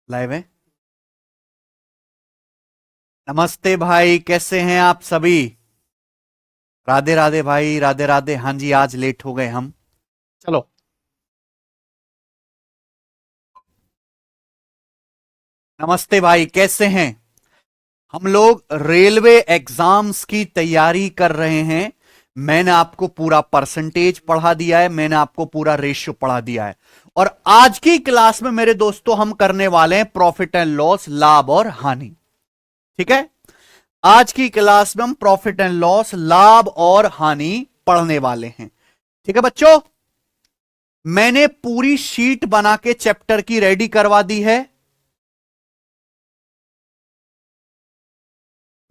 Live है। नमस्ते भाई, कैसे हैं आप सभी। राधे राधे भाई, राधे राधे। हाँ जी, आज लेट हो गए हम। चलो। नमस्ते भाई, कैसे हैं। हम लोग रेलवे एग्जाम्स की तैयारी कर रहे हैं। मैंने आपको पूरा परसेंटेज पढ़ा दिया है, मैंने आपको पूरा रेशियो पढ़ा दिया है। और आज की क्लास में मेरे दोस्तों हम करने वाले हैं प्रॉफिट एंड लॉस, लाभ और हानि। ठीक है। आज की क्लास में हम प्रॉफिट एंड लॉस, लाभ और हानि पढ़ने वाले हैं। ठीक है बच्चों। मैंने पूरी शीट बना के चैप्टर की रेडी करवा दी है।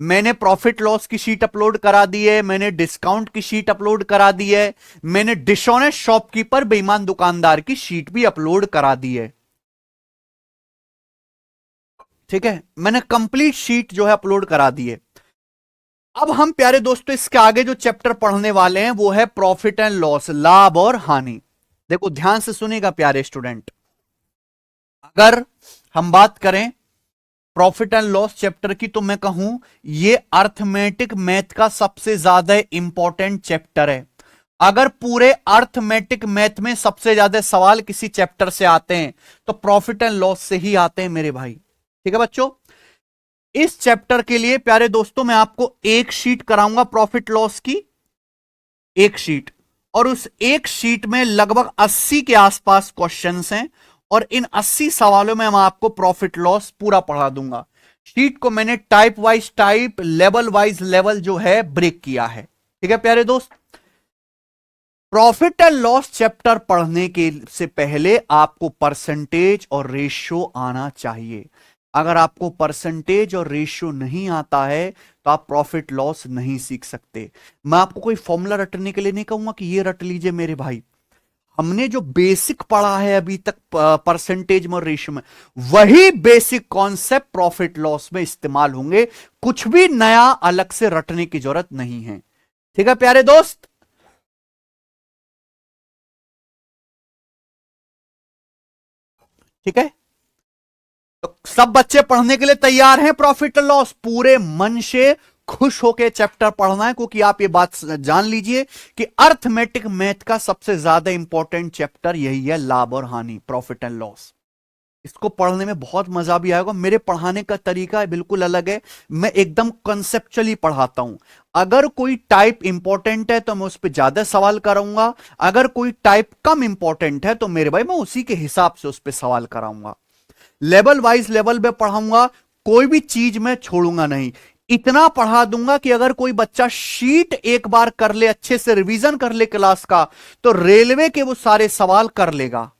मैंने प्रॉफिट लॉस की शीट अपलोड करा दी है, मैंने डिस्काउंट की शीट अपलोड करा दी है, मैंने डिसऑनेस्ट शॉपकीपर, बेईमान दुकानदार की शीट भी अपलोड करा दी है। ठीक है, मैंने कंप्लीट शीट जो है अपलोड करा दी है। अब हम प्यारे दोस्तों इसके आगे जो चैप्टर पढ़ने वाले हैं वो है प्रॉफिट एंड लॉस, लाभ और हानि। देखो ध्यान से सुनेगा प्यारे स्टूडेंट। अगर हम बात करें प्रॉफिट एंड लॉस चैप्टर की, तो मैं कहूं ये अर्थमेटिक मैथ का सबसे ज्यादा इंपॉर्टेंट चैप्टर है। अगर पूरे अर्थमेटिक मैथ में सबसे ज्यादा सवाल किसी चैप्टर से आते हैं तो प्रॉफिट एंड लॉस से ही आते हैं मेरे भाई। ठीक है बच्चों। इस चैप्टर के लिए प्यारे दोस्तों मैं आपको एक शीट कराऊंगा प्रॉफिट लॉस की, एक शीट। और उस एक शीट में लगभग 80 के आसपास क्वेश्चंस हैं। और इन 80 सवालों में मैं आपको प्रॉफिट लॉस पूरा पढ़ा दूंगा। शीट को मैंने type wise type, level wise level जो है ब्रेक किया है। ठीक है प्यारे दोस्त। प्रॉफिट एंड लॉस चैप्टर पढ़ने के से पहले आपको परसेंटेज और रेशियो आना चाहिए। अगर आपको परसेंटेज और रेशियो नहीं आता है तो आप प्रॉफिट लॉस नहीं सीख सकते। मैं आपको कोई फॉर्मूला रटने के लिए नहीं कहूंगा कि ये रट लीजिए मेरे भाई। हमने जो बेसिक पढ़ा है अभी तक परसेंटेज में और रेशियो में, वही बेसिक कॉन्सेप्ट प्रॉफिट लॉस में इस्तेमाल होंगे। कुछ भी नया अलग से रटने की जरूरत नहीं है। ठीक है प्यारे दोस्त। ठीक है। तो सब बच्चे पढ़ने के लिए तैयार हैं प्रॉफिट एंड लॉस, पूरे मन से खुश होकर चैप्टर पढ़ना है। क्योंकि आप ये बात जान लीजिए कि अर्थमेटिक मैथ का सबसे ज्यादा इंपॉर्टेंट चैप्टर यही है, लाभ और हानि, प्रॉफिट एंड लॉस। इसको पढ़ने में बहुत मजा भी आएगा। मेरे पढ़ाने का तरीका बिल्कुल अलग है। मैं एकदम कंसेप्चुअली पढ़ाता हूं। अगर कोई टाइप इंपॉर्टेंट है तो मैं उस पर ज्यादा सवाल कराऊंगा। अगर कोई टाइप कम इंपॉर्टेंट है तो मेरे भाई मैं उसी के हिसाब से उस पर सवाल कराऊंगा। लेवल वाइज लेवल पे पढ़ाऊंगा। कोई भी चीज मैं छोड़ूंगा नहीं। इतना पढ़ा दूंगा कि अगर कोई बच्चा शीट एक बार कर ले, अच्छे से रिवीजन कर ले क्लास का, तो रेलवे के वो सारे सवाल कर लेगा।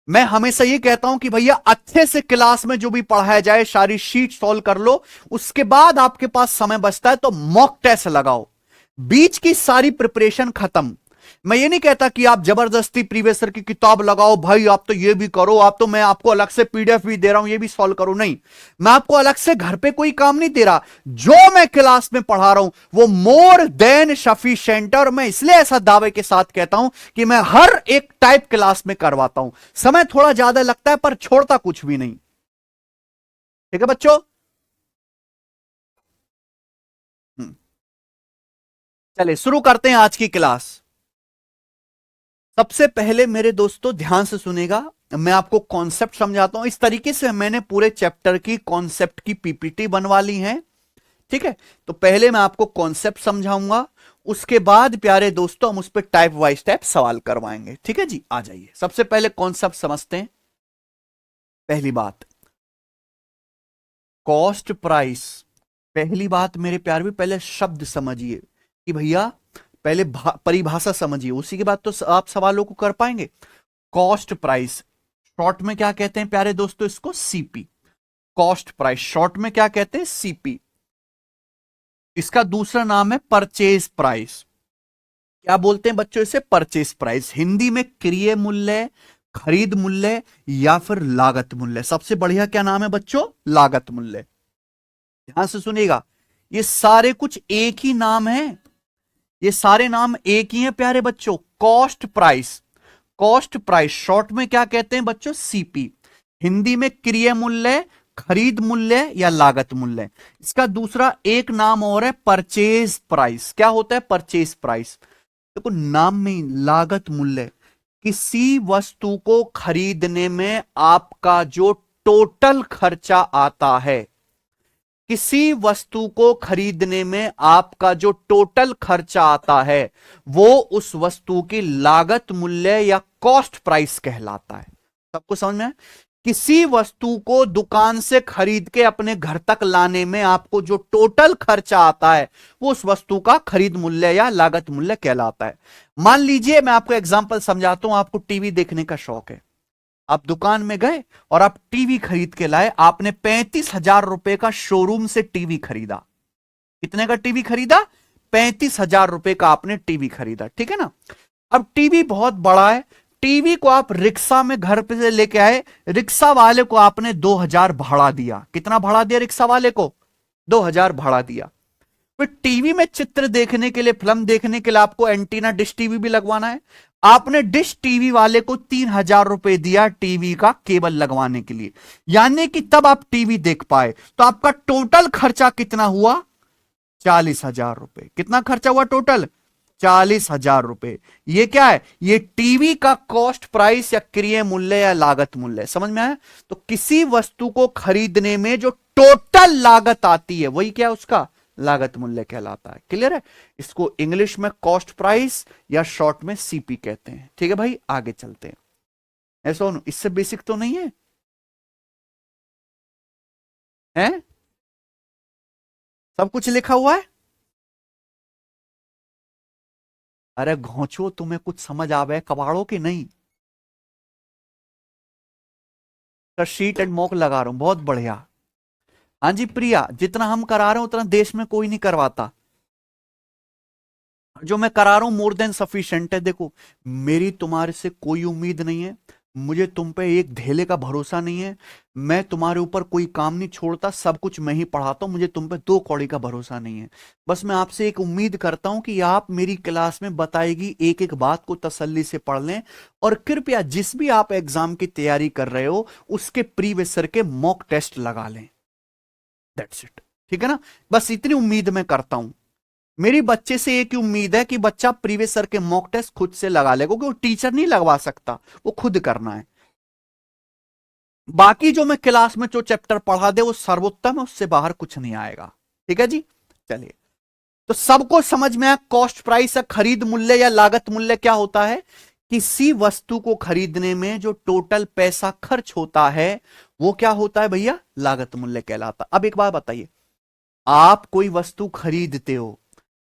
मैं हमेशा ये कहता हूं कि भैया अच्छे से क्लास में जो भी पढ़ाया जाए सारी शीट सॉल्व कर लो। उसके बाद आपके पास समय बचता है तो मॉक टेस्ट लगाओ। बीच की सारी प्रिपरेशन खत्म। मैं ये नहीं कहता कि आप जबरदस्ती प्रीवियस ईयर की किताब लगाओ भाई, आप तो ये भी करो, आप तो मैं आपको अलग से पीडीएफ भी दे रहा हूं ये भी सॉल्व करो। नहीं, मैं आपको अलग से घर पे कोई काम नहीं दे रहा। जो मैं क्लास में पढ़ा रहा हूं वो मोर देन सफिशिएंट। और मैं इसलिए ऐसा दावे के साथ कहता हूं कि मैं हर एक टाइप क्लास में करवाता हूं। समय थोड़ा ज्यादा लगता है पर छोड़ता कुछ भी नहीं। ठीक है बच्चों। हम्म, चलिए शुरू करते हैं आज की क्लास। सबसे पहले मेरे दोस्तों ध्यान से सुनेगा। मैं आपको कॉन्सेप्ट समझाता हूं। इस तरीके से मैंने पूरे चैप्टर की कॉन्सेप्ट की पीपीटी बनवा ली है। ठीक है। तो पहले मैं आपको कॉन्सेप्ट समझाऊंगा, उसके बाद प्यारे दोस्तों हम उस पर टाइप वाइज टाइप सवाल करवाएंगे। ठीक है जी, आ जाइए सबसे पहले कॉन्सेप्ट समझते हैं। पहली बात, कॉस्ट प्राइस। पहली बात मेरे प्यार भी, पहले शब्द समझिए कि भैया पहले परिभाषा समझिए, उसी के बाद तो आप सवालों को कर पाएंगे। कॉस्ट प्राइस शॉर्ट में क्या कहते हैं प्यारे दोस्तों, इसको सीपी। कॉस्ट प्राइस शॉर्ट में क्या कहते हैं, सीपी। इसका दूसरा नाम है परचेज प्राइस। क्या बोलते हैं बच्चों इसे, परचेज प्राइस। हिंदी में क्रय मूल्य, खरीद मूल्य या फिर लागत मूल्य। सबसे बढ़िया क्या नाम है बच्चों, लागत मूल्य। ध्यान से सुनिएगा, ये सारे कुछ एक ही नाम है। ये सारे नाम एक ही हैं प्यारे बच्चों। Cost price, cost price short में क्या कहते हैं बच्चों, सीपी। हिंदी में क्रय मूल्य, खरीद मूल्य या लागत मूल्य। इसका दूसरा एक नाम और है परचेज प्राइस। क्या होता है परचेज प्राइस? देखो नाम में लागत मूल्य, किसी वस्तु को खरीदने में आपका जो टोटल खर्चा आता है, किसी वस्तु को खरीदने में आपका जो टोटल खर्चा आता है वो उस वस्तु की लागत मूल्य या कॉस्ट प्राइस कहलाता है। सबको समझ में है? किसी वस्तु को दुकान से खरीद के अपने घर तक लाने में आपको जो टोटल खर्चा आता है वो उस वस्तु का खरीद मूल्य या लागत मूल्य कहलाता है। मान लीजिए मैं आपको एग्जांपल समझाता हूं, आपको टीवी देखने का शौक है, आप दुकान में गए और आप टीवी खरीद के लाए, आपने 35,000 रुपए का शोरूम से टीवी खरीदा। कितने का टीवी खरीदा? 35,000 रुपए का आपने टीवी खरीदा, ठीक है ना। अब टीवी बहुत बड़ा है, टीवी को आप रिक्शा में घर पे से लेके आए, रिक्शा वाले को आपने 2,000 भाड़ा दिया। कितना भाड़ा दिया रिक्शा वाले को? 2,000 भाड़ा दिया। फिर टीवी में चित्र देखने के लिए, फिल्म देखने के लिए आपको एंटीना डिश टीवी भी लगवाना है, आपने डिश टीवी वाले को 3,000 रुपए दिया टीवी का केबल लगवाने के लिए, यानी कि तब आप टीवी देख पाए। तो आपका टोटल खर्चा कितना हुआ? 40,000 रुपए। कितना खर्चा हुआ टोटल? 40,000 रुपए। ये क्या है? ये टीवी का कॉस्ट प्राइस या क्रय मूल्य या लागत मूल्य। समझ में आया? तो किसी वस्तु को खरीदने में जो टोटल लागत आती है वही क्या है? उसका लागत मूल्य कहलाता है। क्लियर है? इसको इंग्लिश में कॉस्ट प्राइस या शॉर्ट में सीपी कहते हैं। ठीक है भाई, आगे चलते हैं। ऐसा इससे बेसिक तो नहीं है? हैं? सब कुछ लिखा हुआ है? अरे घोंचो, तुम्हें कुछ समझ आवे कबाड़ो की नहीं? सर शीट एंड मॉक लगा रहा हूं, बहुत बढ़िया। हाँ जी प्रिया, जितना हम करा रहे हैं उतना देश में कोई नहीं करवाता। जो मैं करा रहा हूं मोर देन सफिशिएंट है। देखो मेरी तुम्हारे से कोई उम्मीद नहीं है, मुझे तुम पे एक धेले का भरोसा नहीं है, मैं तुम्हारे ऊपर कोई काम नहीं छोड़ता, सब कुछ मैं ही पढ़ाता हूं, मुझे तुम पे 2 कौड़ी का भरोसा नहीं है। बस मैं आपसे एक उम्मीद करता हूं कि आप मेरी क्लास में बताएगी एक एक बात को तसल्ली से पढ़ लें, और कृपया जिस भी आप एग्जाम की तैयारी कर रहे हो उसके प्रीवियस ईयर के मॉक टेस्ट लगा लें। That's it. ठीक है ना? बस इतनी उम्मीद मैं करता हूं। मेरी बच्चे से एक ही उम्मीद है कि बच्चा प्रीवियस ईयर के मॉक टेस्ट खुद से लगा ले, क्योंकि वो टीचर नहीं लगवा सकता, वो खुद करना है। बाकी जो मैं क्लास में जो चैप्टर पढ़ा दे वो सर्वोत्तम है, उससे बाहर कुछ नहीं आएगा। ठीक है जी, चलिए। तो सबको समझ में आया कॉस्ट प्राइस या खरीद मूल्य या लागत मूल्य क्या होता है? किसी वस्तु को खरीदने में जो टोटल पैसा खर्च होता है वो क्या होता है भैया? लागत मूल्य कहलाता। अब एक बात बताइए, आप कोई वस्तु खरीदते हो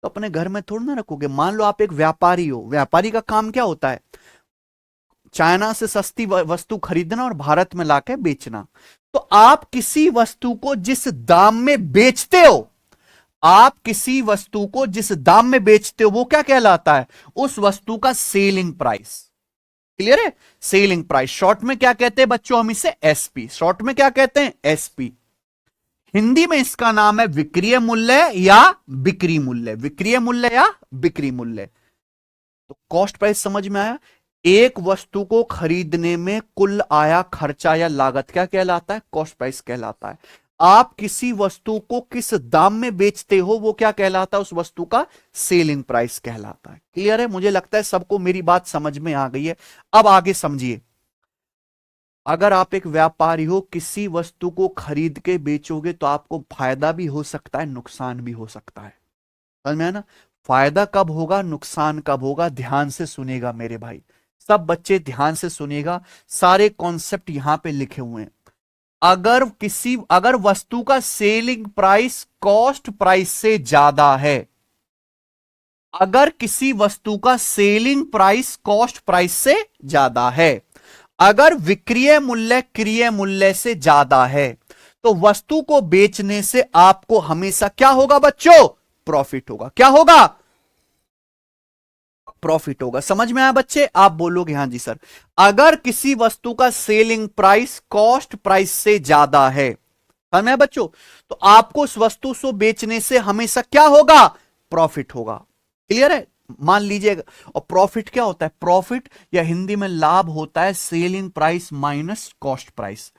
तो अपने घर में थोड़ा ना रखोगे। मान लो आप एक व्यापारी हो, व्यापारी का काम क्या होता है? चाइना से सस्ती वस्तु खरीदना और भारत में लाके बेचना। तो आप किसी वस्तु को जिस दाम में बेचते हो, आप किसी वस्तु को जिस दाम में बेचते हो वो क्या कहलाता है? उस वस्तु का सेलिंग प्राइस। क्लियर है? Selling price. शॉर्ट में क्या कहते हैं बच्चों? हम इसे एसपी, शॉर्ट में क्या कहते हैं? एसपी। हिंदी में इसका नाम है विक्रय मूल्य या बिक्री मूल्य। विक्रय मूल्य या बिक्री मूल्य। तो कॉस्ट प्राइस समझ में आया? एक वस्तु को खरीदने में कुल आया खर्चा या लागत क्या कहलाता है? कॉस्ट प्राइस कहलाता है। आप किसी वस्तु को किस दाम में बेचते हो वो क्या कहलाता है? उस वस्तु का सेलिंग प्राइस कहलाता है। क्लियर है? मुझे लगता है सबको मेरी बात समझ में आ गई है। अब आगे समझिए। अगर आप एक व्यापारी हो, किसी वस्तु को खरीद के बेचोगे तो आपको फायदा भी हो सकता है, नुकसान भी हो सकता है। समझ में है ना? फायदा कब होगा, नुकसान कब होगा? ध्यान से सुनेगा मेरे भाई, सब बच्चे ध्यान से सुनेगा, सारे कॉन्सेप्ट यहां पे लिखे हुए हैं। अगर वस्तु का सेलिंग प्राइस कॉस्ट प्राइस से ज्यादा है, अगर किसी वस्तु का सेलिंग प्राइस कॉस्ट प्राइस से ज्यादा है, अगर विक्रय मूल्य क्रय मूल्य से ज्यादा है, तो वस्तु को बेचने से आपको हमेशा क्या होगा बच्चों? प्रॉफिट होगा। क्या होगा? प्रॉफिट होगा। समझ में आया बच्चे? आप बोलोगे हां जी सर। अगर किसी वस्तु का सेलिंग प्राइस कॉस्ट प्राइस से ज्यादा है, समझ में आया बच्चों, तो आपको उस वस्तु को बेचने से हमेशा क्या होगा? प्रॉफिट होगा। क्लियर है? मान लीजिए, और प्रॉफिट क्या होता है? प्रॉफिट या हिंदी में लाभ होता है selling price minus cost price.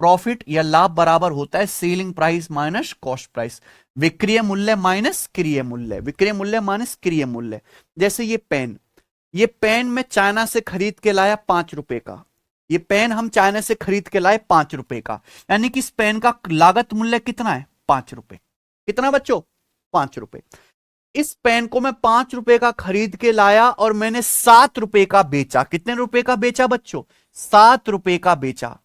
Profit या लाभ बराबर होता है selling price minus cost price, विक्रय मूल्य माइनस क्रय मूल्य, विक्रय मूल्य माइनस क्रय मूल्य। जैसे ये पेन मैं चाइना से खरीद के लाया 5 रुपए का, ये पेन हम चाइना से खरीद के लाए 5 रुपए का, यानी कि इस पेन का लागत मूल्य कितना है 5 रुपए। कितना बच्चों 5 रुपए। इस पेन को मैं 5 रुपए का खरीद के लाया और मैंने 7 रुपए का बेचा। कितने रुपए का बेचा बच्चों 7 रुपए का बेचा,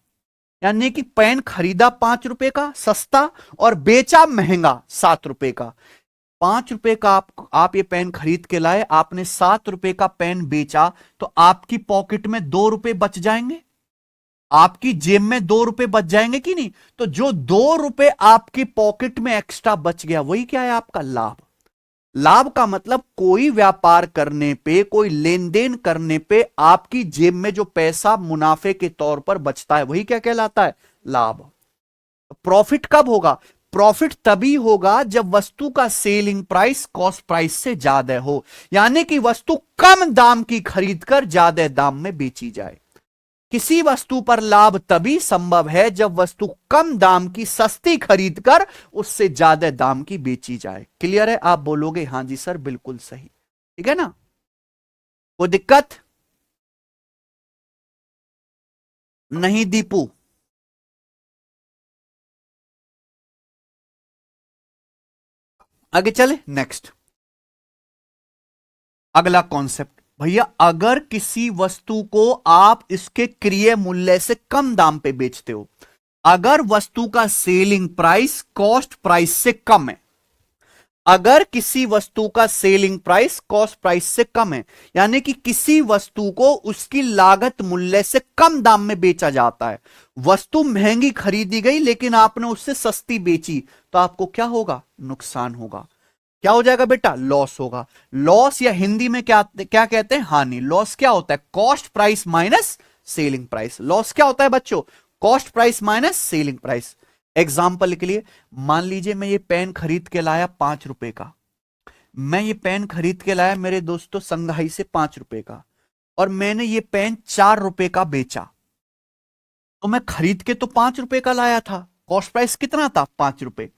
यानी कि पेन खरीदा 5 रुपए का सस्ता और बेचा महंगा 7 रुपए का। 5 रुपए का आप ये पेन खरीद के लाए, आपने 7 रुपए का पेन बेचा, तो आपकी पॉकेट में 2 रुपए बच जाएंगे, आपकी जेब में 2 रुपए बच जाएंगे कि नहीं। तो जो 2 रुपए आपकी पॉकेट में एक्स्ट्रा बच गया वही क्या है आपका लाभ। लाभ का मतलब कोई व्यापार करने पे, कोई लेन देन करने पे आपकी जेब में जो पैसा मुनाफे के तौर पर बचता है वही क्या कहलाता है लाभ। प्रॉफिट कब होगा, प्रॉफिट तभी होगा जब वस्तु का सेलिंग प्राइस कॉस्ट प्राइस से ज्यादा हो, यानी कि वस्तु कम दाम की खरीदकर ज्यादा दाम में बेची जाए। किसी वस्तु पर लाभ तभी संभव है जब वस्तु कम दाम की सस्ती खरीदकर उससे ज्यादा दाम की बेची जाए। क्लियर है, आप बोलोगे हां जी सर बिल्कुल सही, ठीक है ना, कोई दिक्कत नहीं दीपू। आगे चले नेक्स्ट, अगला कॉन्सेप्ट। भैया अगर किसी वस्तु को आप इसके क्रय मूल्य से कम दाम पे बेचते हो, अगर वस्तु का सेलिंग प्राइस कॉस्ट प्राइस से कम है, अगर किसी वस्तु का सेलिंग प्राइस कॉस्ट प्राइस से कम है, यानी कि किसी वस्तु को उसकी लागत मूल्य से कम दाम में बेचा जाता है, वस्तु महंगी खरीदी गई लेकिन आपने उससे सस्ती बेची, तो आपको क्या होगा नुकसान होगा। क्या हो जाएगा बेटा लॉस होगा। लॉस या हिंदी में क्या क्या कहते हैं हानि। लॉस क्या होता है cost price minus selling price. Loss क्या होता है बच्चों cost price minus selling price. Example के लिए मान लीजिए मैं ये पेन खरीद के लाया 5 रुपए का, मैं ये पेन खरीद के लाया मेरे दोस्तों संघाई से 5 रुपए का, और मैंने ये पेन 4 रुपए का बेचा। तो मैं खरीद के तो 5 रुपए का लाया था, कॉस्ट प्राइस कितना था 5 रुपए,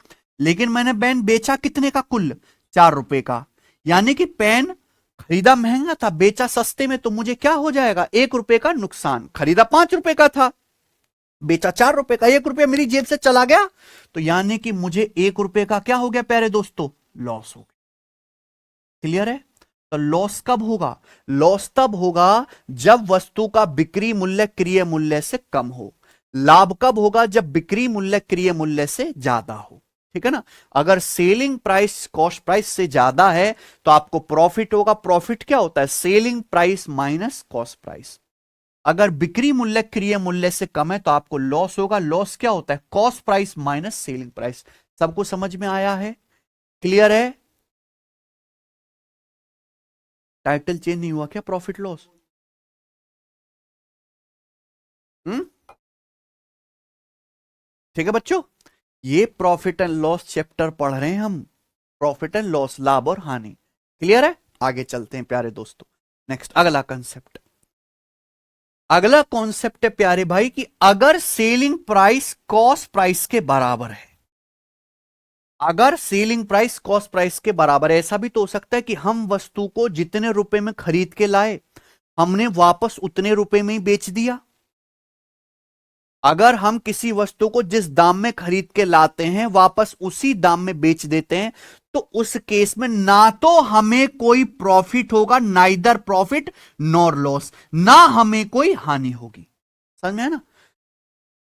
लेकिन मैंने पेन बेचा कितने का कुल 4 रुपए का, यानी कि पेन खरीदा महंगा था बेचा सस्ते में, तो मुझे क्या हो जाएगा 1 रुपए का नुकसान। खरीदा 5 रुपए का था बेचा 4 रुपए का, 1 रुपया मेरी जेब से चला गया, तो यानी कि मुझे 1 रुपए का क्या हो गया प्यारे दोस्तों लॉस हो गया। क्लियर है। तो लॉस कब होगा, लॉस तब होगा जब वस्तु का बिक्री मूल्य क्रय मूल्य से कम हो। लाभ कब होगा जब बिक्री मूल्य क्रय मूल्य से ज्यादा हो, ठीक है ना। अगर सेलिंग प्राइस कॉस्ट प्राइस से ज्यादा है तो आपको प्रॉफिट होगा। प्रॉफिट क्या होता है selling price minus cost price. अगर बिक्री मूल्य क्रय मूल्य से कम है तो आपको लॉस होगा। लॉस क्या होता है cost price minus selling price. सबको समझ में आया है, क्लियर है। टाइटल चेंज नहीं हुआ क्या प्रॉफिट लॉस। ठीक है बच्चों, ये प्रॉफिट एंड लॉस चैप्टर पढ़ रहे हैं हम, प्रॉफिट एंड लॉस लाभ और हानि। क्लियर है, आगे चलते हैं प्यारे दोस्तों। नेक्स्ट अगला कंसेप्ट, अगला कॉन्सेप्ट है प्यारे भाई कि अगर सेलिंग प्राइस कॉस्ट प्राइस के बराबर है, अगर सेलिंग प्राइस कॉस्ट प्राइस के बराबर है, ऐसा भी तो हो सकता है कि हम वस्तु को जितने रुपए में खरीद के लाए हमने वापस उतने रुपए में ही बेच दिया। अगर हम किसी वस्तु को जिस दाम में खरीद के लाते हैं वापस उसी दाम में बेच देते हैं, तो उस केस में ना तो हमें कोई प्रॉफिट होगा, नाइदर प्रॉफिट नॉर लॉस, ना हमें कोई हानि होगी। समझ में है ना।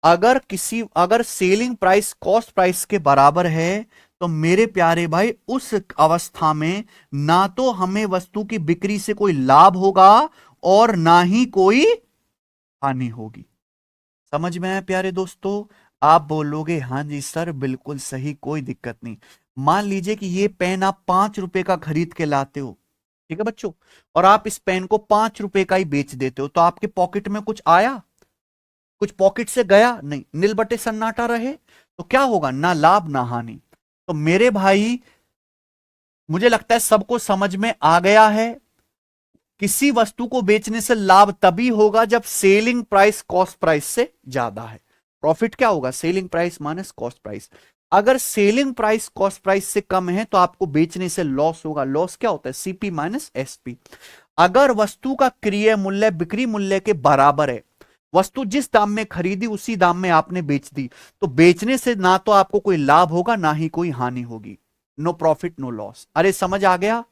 अगर सेलिंग प्राइस कॉस्ट प्राइस के बराबर है तो मेरे प्यारे भाई उस अवस्था में ना तो हमें वस्तु की बिक्री से कोई लाभ होगा और ना ही कोई हानि होगी। समझ में आया प्यारे दोस्तों। आप बोलोगे हां जी सर बिल्कुल सही, कोई दिक्कत नहीं। मान लीजिए कि ये पेन आप 5 रुपए का खरीद के लाते हो, ठीक है बच्चों, और आप इस पेन को 5 रुपए का ही बेच देते हो, तो आपके पॉकेट में कुछ आया, कुछ पॉकेट से गया नहीं, नील बटे सन्नाटा रहे, तो क्या होगा ना लाभ ना हानि। तो मेरे भाई मुझे लगता है सबको समझ में आ गया है, किसी वस्तु को बेचने से लाभ तभी होगा जब सेलिंग प्राइस कॉस्ट प्राइस से ज्यादा है। प्रॉफिट क्या होगा, selling price minus cost price. अगर सेलिंग प्राइस कॉस्ट प्राइस से कम है तो आपको बेचने से लॉस होगा। लॉस क्या होता है, सीपी माइनस एसपी। अगर वस्तु का क्रय मूल्य बिक्री मूल्य के बराबर है, वस्तु जिस दाम में खरीदी उसी दाम में आपने बेच दी, तो बेचने से ना तो आपको कोई लाभ होगा ना ही कोई हानि होगी। No profit no loss. अरे समझ आ गया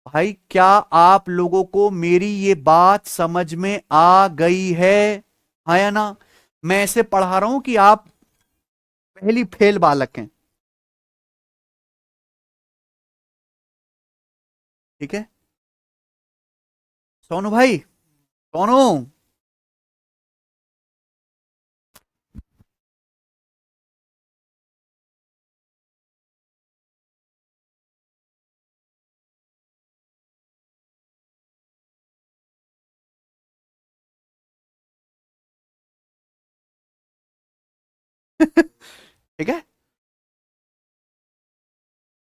भाई? क्या आप लोगों को मेरी ये बात समझ में आ गई है या ना? मैं ऐसे पढ़ा रहा हूं कि आप पहली फेल बालक हैं। ठीक है सोनू भाई, सोनू। ठीक है,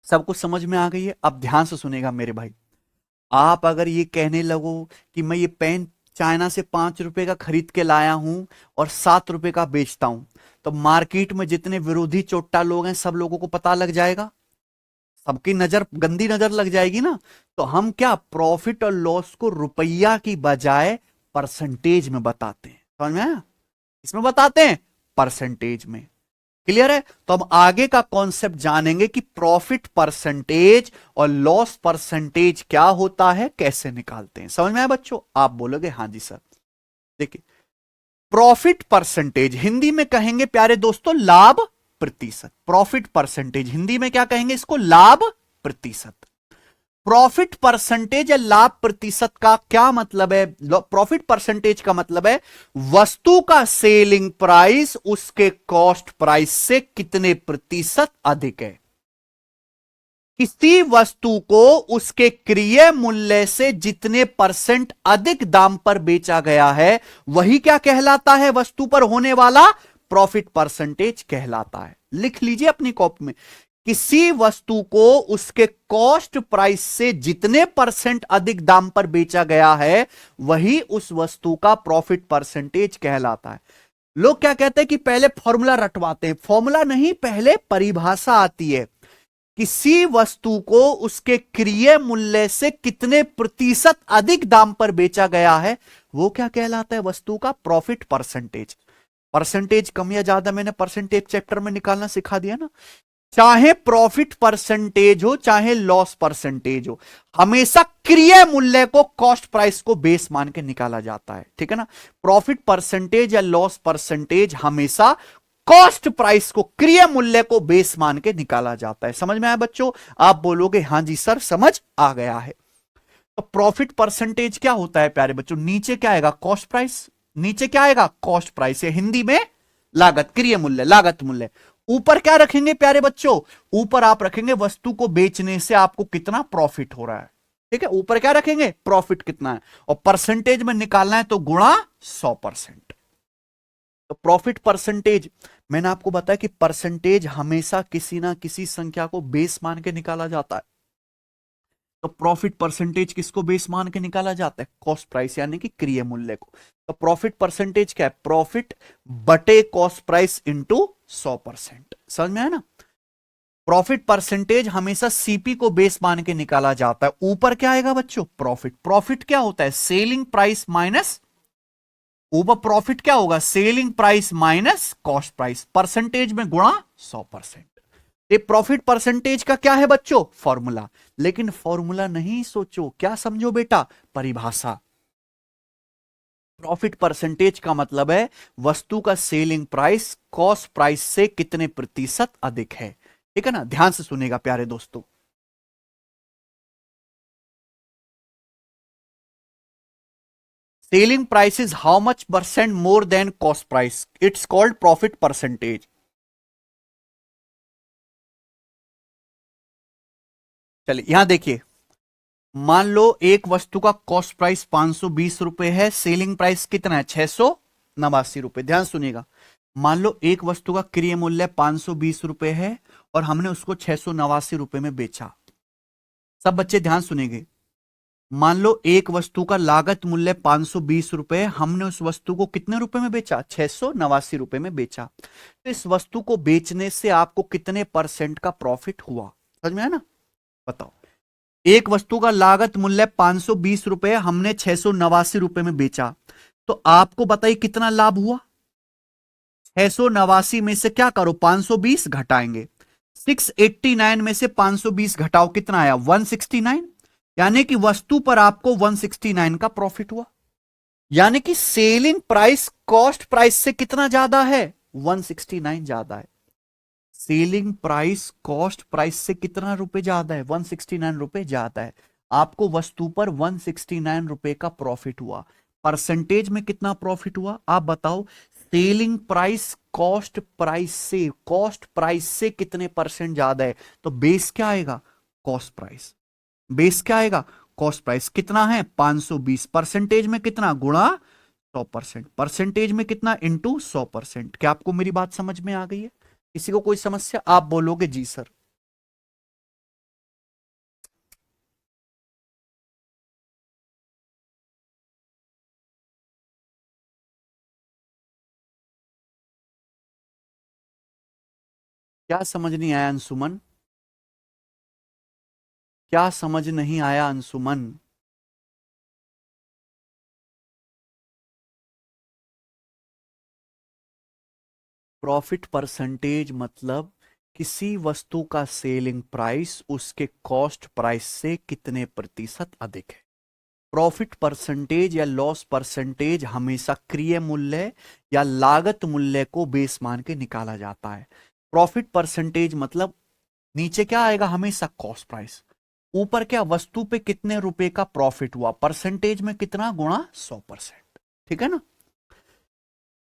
सब कुछ समझ में आ गई है? अब ध्यान से सुनेगा मेरे भाई। आप अगर ये कहने लगो कि मैं ये पेन चाइना से 5 रुपए का खरीद के लाया हूं और 7 रुपए का बेचता हूं, तो मार्केट में जितने विरोधी चोट्टा लोग हैं सब लोगों को पता लग जाएगा, सबकी नजर गंदी नजर लग जाएगी ना। तो हम क्या प्रॉफिट और लॉस को रुपया की बजाय परसेंटेज में बताते हैं। समझ में आया? इसमें बताते हैं परसेंटेज में। क्लियर है? तो अब आगे का कॉन्सेप्ट जानेंगे कि प्रॉफिट परसेंटेज और लॉस परसेंटेज क्या होता है, कैसे निकालते हैं। समझ में आया बच्चों? आप बोलोगे हाँ जी सर। देखिए, प्रॉफिट परसेंटेज हिंदी में कहेंगे प्यारे दोस्तों लाभ प्रतिशत। प्रॉफिट परसेंटेज हिंदी में क्या कहेंगे इसको, लाभ प्रतिशत। प्रॉफिट परसेंटेज या लाभ प्रतिशत का क्या मतलब है? प्रॉफिट परसेंटेज का मतलब है वस्तु का सेलिंग प्राइस उसके कॉस्ट प्राइस से कितने प्रतिशत अधिक है। किसी वस्तु को उसके क्रय मूल्य से जितने परसेंट अधिक दाम पर बेचा गया है, वही क्या कहलाता है, वस्तु पर होने वाला प्रॉफिट परसेंटेज कहलाता है। लिख लीजिए अपनी कॉपी में, किसी वस्तु को उसके कॉस्ट प्राइस से जितने परसेंट अधिक दाम पर बेचा गया है, वही उस वस्तु का प्रॉफिट परसेंटेज कहलाता है। लोग क्या कहते हैं कि पहले फॉर्मूला रटवाते हैं। फॉर्मूला नहीं, पहले परिभाषा आती है। किसी वस्तु को उसके क्रय मूल्य से कितने प्रतिशत अधिक दाम पर बेचा गया है, वो क्या कहलाता है, वस्तु का प्रॉफिट परसेंटेज। परसेंटेज कम या ज्यादा मैंने परसेंटेज चैप्टर में निकालना सिखा दिया ना। चाहे प्रॉफिट परसेंटेज हो चाहे लॉस परसेंटेज हो, हमेशा क्रय मूल्य को कॉस्ट प्राइस को बेस मान के निकाला जाता है। ठीक है ना? प्रॉफिट परसेंटेज या लॉस परसेंटेज हमेशा कॉस्ट प्राइस को, क्रय मूल्य को बेस मान के निकाला जाता है। समझ में आया बच्चों? आप बोलोगे हां जी सर समझ आ गया है। तो प्रॉफिट परसेंटेज क्या होता है प्यारे बच्चों? नीचे क्या आएगा, कॉस्ट प्राइस। नीचे क्या आएगा, कॉस्ट प्राइस, या हिंदी में लागत, क्रय मूल्य, लागत मूल्य। ऊपर क्या रखेंगे प्यारे बच्चों? ऊपर आप रखेंगे वस्तु को बेचने से आपको कितना प्रॉफिट हो रहा है। ठीक है, ऊपर क्या रखेंगे, प्रॉफिट कितना है, और परसेंटेज में निकालना है तो गुणा 100%। तो प्रॉफिट परसेंटेज, मैंने आपको बताया कि परसेंटेज हमेशा किसी ना किसी संख्या को बेस मान के निकाला जाता है। तो प्रॉफिट परसेंटेज किसको बेस मान के निकाला जाता है, कॉस्ट प्राइस यानी कि क्रय मूल्य को। तो प्रॉफिट परसेंटेज क्या है, प्रॉफिट बटे कॉस्ट प्राइस इंटू 100%। समझ में है ना? प्रॉफिट परसेंटेज हमेशा सीपी को बेस मान के निकाला जाता है। ऊपर क्या आएगा बच्चों, प्रॉफिट। प्रॉफिट क्या होता है, सेलिंग प्राइस माइनस, ऊपर प्रॉफिट क्या होगा, selling price minus cost price, percentage में गुणा 100%। ये प्रॉफिट परसेंटेज का क्या है बच्चों, फॉर्मूला। लेकिन फॉर्मूला नहीं सोचो, क्या समझो बेटा, परिभाषा। प्रॉफिट परसेंटेज का मतलब है वस्तु का सेलिंग प्राइस कॉस्ट प्राइस से कितने प्रतिशत अधिक है। ठीक है ना? ध्यान से सुनेगा प्यारे दोस्तों। Selling price is how much percent more than cost price, it's called profit percentage. चलिए यहां देखिए, मान लो एक वस्तु का कॉस्ट प्राइस 520 रुपए है, सेलिंग प्राइस कितना है, 689 रुपए। ध्यान सुनिएगा, मान लो एक वस्तु का क्रय मूल्य 520 रुपए है और हमने उसको 689 रुपए में बेचा। सब बच्चे ध्यान सुनेंगे, मान लो एक वस्तु का लागत मूल्य 520 रुपए, हमने उस वस्तु को कितने रुपए में बेचा? 689 रुपए में बेचा। तो इस वस्तु को बेचने से आपको कितने परसेंट का प्रॉफिट हुआ? समझ में आया ना? बताओ। एक वस्तु का लागत मूल्य 520 रुपए, हमने 689 रुपए में बेचा, तो आपको बताइए कितना लाभ हुआ? 689 में से क्या करो, 520 घटाएंगे, 689 में से 520 घटाओ, कितना आया? 169। यानी कि वस्तु पर आपको 169 का प्रॉफिट हुआ। यानी कि सेलिंग प्राइस कॉस्ट प्राइस से कितना ज्यादा है? 169 ज्यादा है। सेलिंग प्राइस कॉस्ट प्राइस से कितना रुपए ज्यादा है? 169 रुपए ज्यादा है। आपको वस्तु पर 169 रुपए का प्रॉफिट हुआ। परसेंटेज में कितना प्रॉफिट हुआ आप बताओ? सेलिंग प्राइस कॉस्ट प्राइस से कितने परसेंट ज्यादा है? तो बेस क्या आएगा? Cost price. बेस क्या आएगा? Cost price. कितना है? 520। परसेंटेज में कितना? गुणा 100%। परसेंटेज में कितना? इंटू 100%। क्या आपको मेरी बात समझ में आ गई है? किसी को कोई समस्या? आप बोलोगे जी सर। क्या समझ नहीं आया अंशुमन? क्या समझ नहीं आया अंशुमन? प्रॉफिट परसेंटेज मतलब किसी वस्तु का सेलिंग प्राइस उसके कॉस्ट प्राइस से कितने प्रतिशत अधिक है। प्रॉफिट परसेंटेज या लॉस परसेंटेज हमेशा क्रिय मूल्य या लागत मूल्य को बेस मान के निकाला जाता है। प्रॉफिट परसेंटेज मतलब नीचे क्या आएगा? हमेशा कॉस्ट प्राइस, ऊपर क्या? वस्तु पे कितने रुपए का प्रॉफिट हुआ, परसेंटेज में कितना, गुणा 100%। ठीक है ना?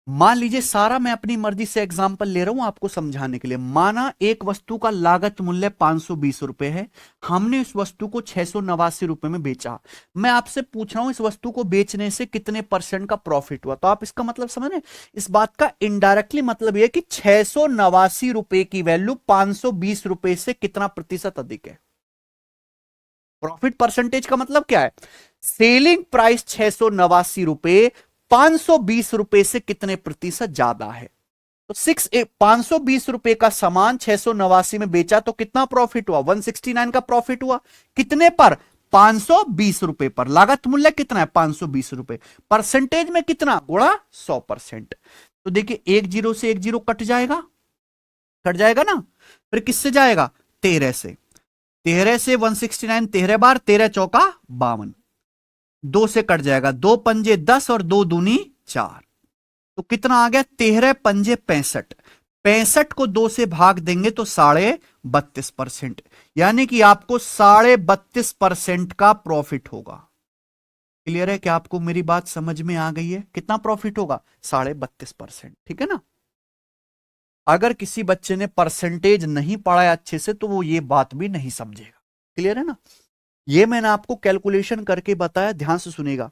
मान लीजिए सारा मैं अपनी मर्जी से एग्जांपल ले रहा हूं आपको समझाने के लिए। माना एक वस्तु का लागत मूल्य 520 रुपए है, हमने इस वस्तु को 689 रुपए में बेचा। मैं आपसे पूछ रहा हूं इस वस्तु को बेचने से कितने परसेंट का प्रॉफिट हुआ। तो आप इसका मतलब समझ रहे? इस बात का इनडायरेक्टली मतलब यह कि 689 रुपए की वैल्यू 520 रुपए से कितना प्रतिशत अधिक है। प्रॉफिट परसेंटेज का मतलब क्या है? सेलिंग प्राइस 689 रुपए 520 रुपए से कितने प्रतिशत ज्यादा है। तो 520 रुपए का सामान 689 में बेचा तो कितना प्रॉफिट हुआ? 169 का प्रॉफिट हुआ। कितने पर? 520 रुपए पर। लागत मूल्य कितना है? 520 रुपए। परसेंटेज में कितना? गुणा 100%। तो देखिए एक जीरो से एक जीरो कट जाएगा, कट जाएगा ना। फिर किससे जाएगा? 13 से। 13 से 169, 13 बार, 13 चौका 52, 2 से कट जाएगा, 2 पंजे 10 और 2 दूनी 4। तो कितना आ गया? 13 पंजे 65। 65 को 2 से भाग देंगे तो 32.5%। यानी कि आपको 32.5% का प्रॉफिट होगा। क्लियर है? क्या आपको मेरी बात समझ में आ गई है? कितना प्रॉफिट होगा? 32.5%। ठीक है ना? अगर किसी बच्चे ने परसेंटेज नहीं पढ़ा है अच्छे से तो वो ये बात भी नहीं समझेगा। क्लियर है ना? ये मैंने आपको कैलकुलेशन करके बताया, ध्यान से सुनेगा।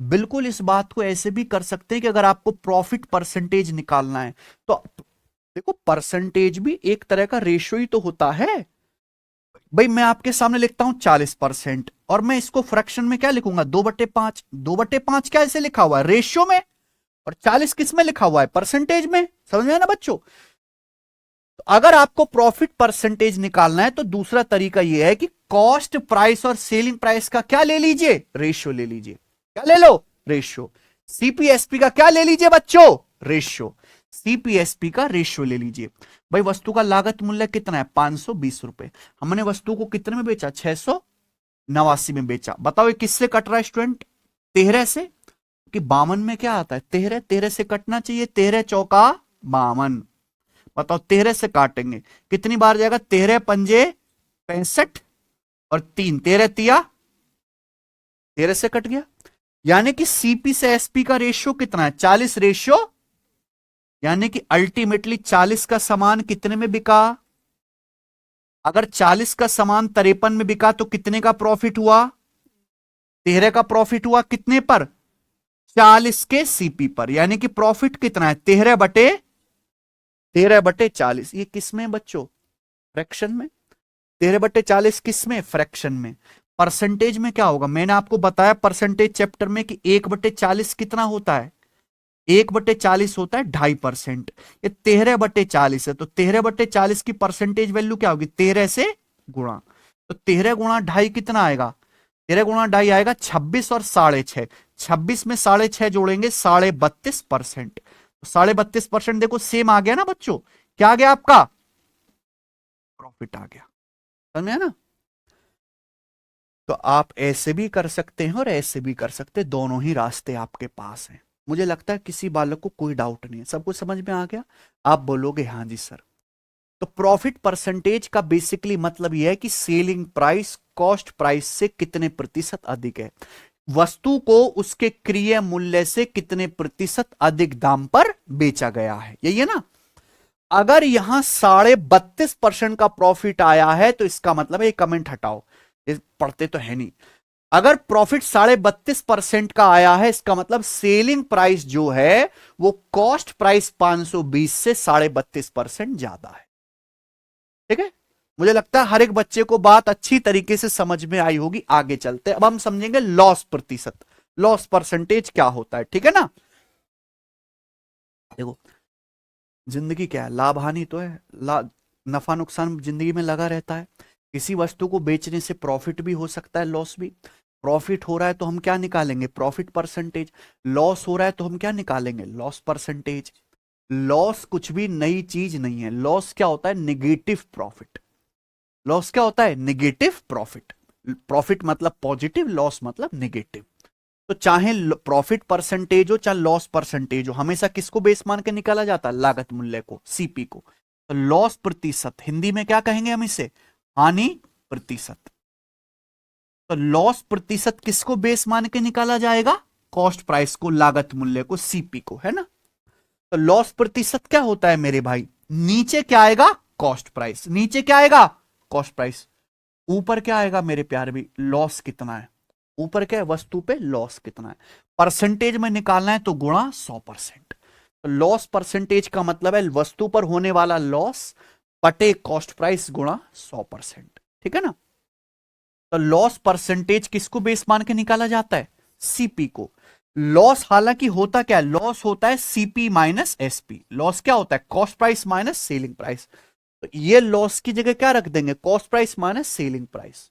बिल्कुल इस बात को ऐसे भी कर सकते हैं कि अगर आपको प्रॉफिट परसेंटेज निकालना है तो देखो परसेंटेज भी एक तरह का रेशियो ही तो होता है। भाई मैं आपके सामने लिखता हूं 40% और मैं इसको फ्रैक्शन में क्या लिखूंगा? 2/5। 2/5 क्या ऐसे लिखा हुआ है? रेशियो में। और 40 किस में लिखा हुआ है? परसेंटेज में। समझ में आया ना बच्चों? तो अगर आपको प्रॉफिट परसेंटेज निकालना है तो दूसरा तरीका यह है कि कॉस्ट प्राइस और सेलिंग प्राइस का क्या ले लीजिए? रेशियो ले लीजिए। क्या ले लो? रेशियो। सीपीएसपी का क्या ले लीजिए बच्चों? रेशियो। सीपीएसपी का रेशियो ले लीजिए। भाई वस्तु का लागत मूल्य कितना है? 520 रुपए। हमने वस्तु को कितने में बेचा? 689 में बेचा। बताओ ये किससे कट रहा है स्टूडेंट? 13 से। कि 52 में क्या आता है? 13। 13 से कटना चाहिए, 13 चौका 52। बताओ 13 से काटेंगे कितनी बार जाएगा? 13 पंजे 65 और 3, 13 तिया 13 से कट गया। यानी कि सीपी से एसपी का रेशियो कितना है? 40 रेशियो। यानी कि अल्टीमेटली 40 का सामान कितने में बिका? अगर 40 का सामान 53 में बिका तो कितने का प्रॉफिट हुआ? 13 का प्रॉफिट हुआ। कितने पर? 40 के सीपी पर। यानी कि प्रॉफिट कितना है? 13/40। ये किस में बच्चों? फ्रैक्शन में। 13/40 किस में? फ्रैक्शन में। परसेंटेज में क्या होगा, मैंने आपको बताया परसेंटेज चैप्टर में कि 1/40 कितना होता है, 1/40 होता है 2.5%। ये 13/40 है, तो 13/40 की परसेंटेज वैल्यू क्या होगी, 13 से गुणा। तो 13 गुणा ढाई कितना आएगा, 13 गुणा ढाई आएगा 26 और 6.5, 26 में 6.5 जोड़ेंगे 32.5%। 32.5% देखो सेम आ गया ना बच्चों, क्या आ गया आपका, प्रॉफिट आ गया, समझ में है ना। तो आप ऐसे भी कर सकते हैं और ऐसे भी कर सकते हैं, दोनों ही रास्ते आपके पास हैं। मुझे लगता है किसी बालक को कोई डाउट नहीं है, सब कुछ समझ में आ गया। आप बोलोगे हाँ जी सर। तो प्रॉफिट परसेंटेज का बेसिकली मतलब यह है कि सेलिंग प्राइस कॉस्ट प्राइस से कितने प्रतिशत अधिक है, वस्तु को उसके क्रय मूल्य से कितने प्रतिशत अधिक दाम पर बेचा गया है, यही है ना। अगर यहां 32.5% का प्रॉफिट आया है तो इसका मतलब है, ये कमेंट हटाओ, ये पढ़ते तो है नहीं। अगर प्रॉफिट 32.5% का आया है, इसका मतलब सेलिंग प्राइस जो है वो कॉस्ट प्राइस 520 से 32.5% ज्यादा है। ठीक है, मुझे लगता है हर एक बच्चे को बात अच्छी तरीके से समझ में आई होगी। आगे चलते हैं, अब हम समझेंगे लॉस प्रतिशत, लॉस परसेंटेज क्या होता है, ठीक है ना। देखो जिंदगी क्या है, लाभ हानि तो है, नफा नुकसान जिंदगी में लगा रहता है। किसी वस्तु को बेचने से प्रॉफिट भी हो सकता है, लॉस भी। प्रॉफिट हो रहा है तो हम क्या निकालेंगे, प्रॉफिट परसेंटेज। लॉस हो रहा है तो हम क्या निकालेंगे, लॉस परसेंटेज। लॉस कुछ भी नई चीज नहीं है, लॉस क्या होता है, निगेटिव प्रॉफिट। लॉस क्या होता है, निगेटिव प्रॉफिट। प्रॉफिट मतलब पॉजिटिव, लॉस मतलब निगेटिव। तो चाहे प्रॉफिट परसेंटेज हो चाहे लॉस परसेंटेज हो, हमेशा किसको बेस मान के निकाला जाता है, लागत मूल्य को, सीपी को। तो लॉस प्रतिशत हिंदी में क्या कहेंगे हम इसे, हानि प्रतिशत। तो लॉस प्रतिशत किसको बेस मान के निकाला जाएगा, कॉस्ट प्राइस को, लागत मूल्य को, सीपी को, है ना। तो लॉस प्रतिशत क्या होता है मेरे भाई, नीचे क्या आएगा, कॉस्ट प्राइस, नीचे क्या आएगा, कॉस्ट प्राइस। ऊपर क्या आएगा मेरे प्यार भी, लॉस कितना है, ऊपर क्या है, वस्तु पे लॉस कितना है। परसेंटेज में निकालना है तो गुणा 100%। तो लॉस परसेंटेज का मतलब है वस्तु पर होने वाला लॉस बटे कॉस्ट प्राइस गुणा 100%, ठीक है ना। तो लॉस परसेंटेज किसको बेस मान के निकाला जाता है, सीपी को। लॉस हालांकि होता क्या है, लॉस होता है सीपी माइनस एसपी। लॉस क्या होता है, cost price minus selling price. तो ये लॉस की जगह क्या रख देंगे, cost price minus selling price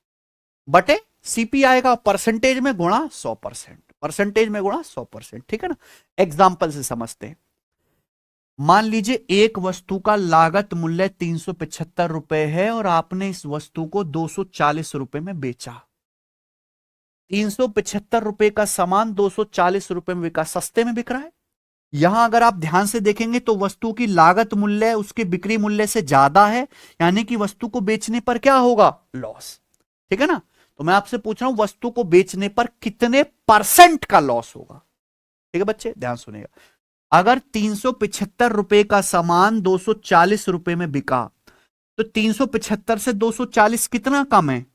बटे सीपी आएगा, परसेंटेज में गुणा 100%, परसेंटेज में गुणा 100%, ठीक है ना। एग्जांपल से समझते हैं। मान लीजिए एक वस्तु का लागत मूल्य 375 रुपए है और आपने इस वस्तु को 240 रुपए में बेचा। 375 रुपए का सामान 240 रुपए में बिका, सस्ते में बिक रहा है। यहां अगर आप ध्यान से देखेंगे तो वस्तु की लागत मूल्य उसके बिक्री मूल्य से ज्यादा है, यानी कि वस्तु को बेचने पर क्या होगा, लॉस, ठीक है ना। तो मैं आपसे पूछ रहा हूं वस्तु को बेचने पर कितने परसेंट का लॉस होगा। ठीक है बच्चे, ध्यान सुनेगा। अगर 375 रुपए का सामान 240 रुपए में बिका, तो 375 से 240 कितना कम है,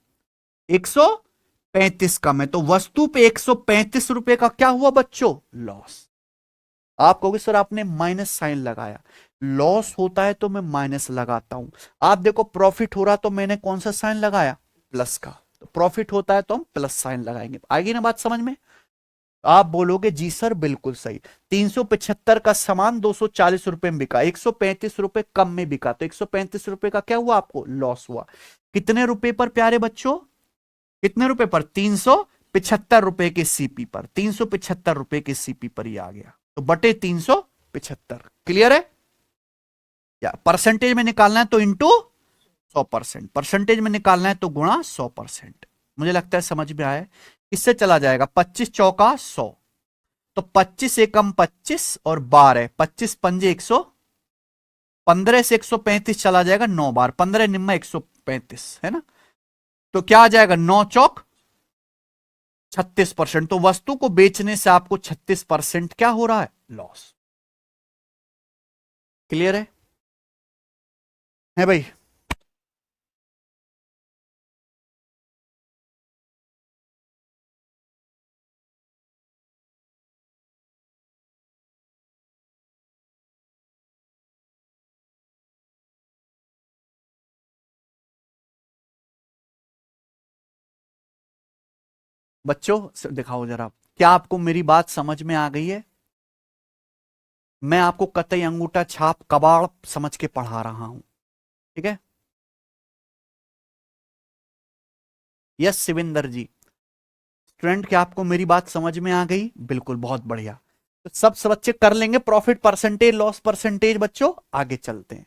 135 कम है। तो वस्तु पे 135 रुपए का क्या हुआ बच्चों, लॉस। आप कहोगे सर आपने माइनस साइन लगाया, लॉस होता है तो मैं माइनस लगाता हूं। आप देखो प्रॉफिट हो रहा तो मैंने कौन सा साइन लगाया, प्लस का। तो प्रॉफिट होता है तो हम प्लस साइन लगाएंगे, आएगी ना बात समझ में। आप बोलोगे जी सर बिल्कुल सही। 375 का सामान 240 रुपए में बिका, 135 रुपए कम में बिका, तो 135 रुपए का क्या हुआ, आपको लॉस हुआ। कितने रुपए पर प्यारे बच्चों, कितने रुपए पर, 375 रुपए के सीपी पर, 375 रुपए के सीपी पर ही आ गया। तो बटे 375, क्लियर है। या परसेंटेज में निकालना है तो इंटू 100%, परसेंटेज में निकालना है तो गुणा 100%। मुझे लगता है समझ में आया। इससे चला जाएगा 25 चौका 100, तो 25 एकम 25 और 12, 25 पंजे 100, 15 से 135 चला जाएगा 9 बार, 15 निम्मा 135 है ना। तो क्या आ जाएगा, 9 चौक 36%। तो वस्तु को बेचने से आपको 36% क्या हो रहा है, लॉस। क्लियर है भाई। बच्चों दिखाओ जरा, क्या आपको मेरी बात समझ में आ गई है? मैं आपको कतई अंगूठा छाप कबाड़ समझ के पढ़ा रहा हूं, ठीक है? यस शिविंदर जी। स्टूडेंट, क्या आपको मेरी बात समझ में आ गई? बिल्कुल, बहुत बढ़िया। तो सब बच्चे कर लेंगे प्रॉफिट परसेंटेज, लॉस परसेंटेज। बच्चों आगे चलते हैं,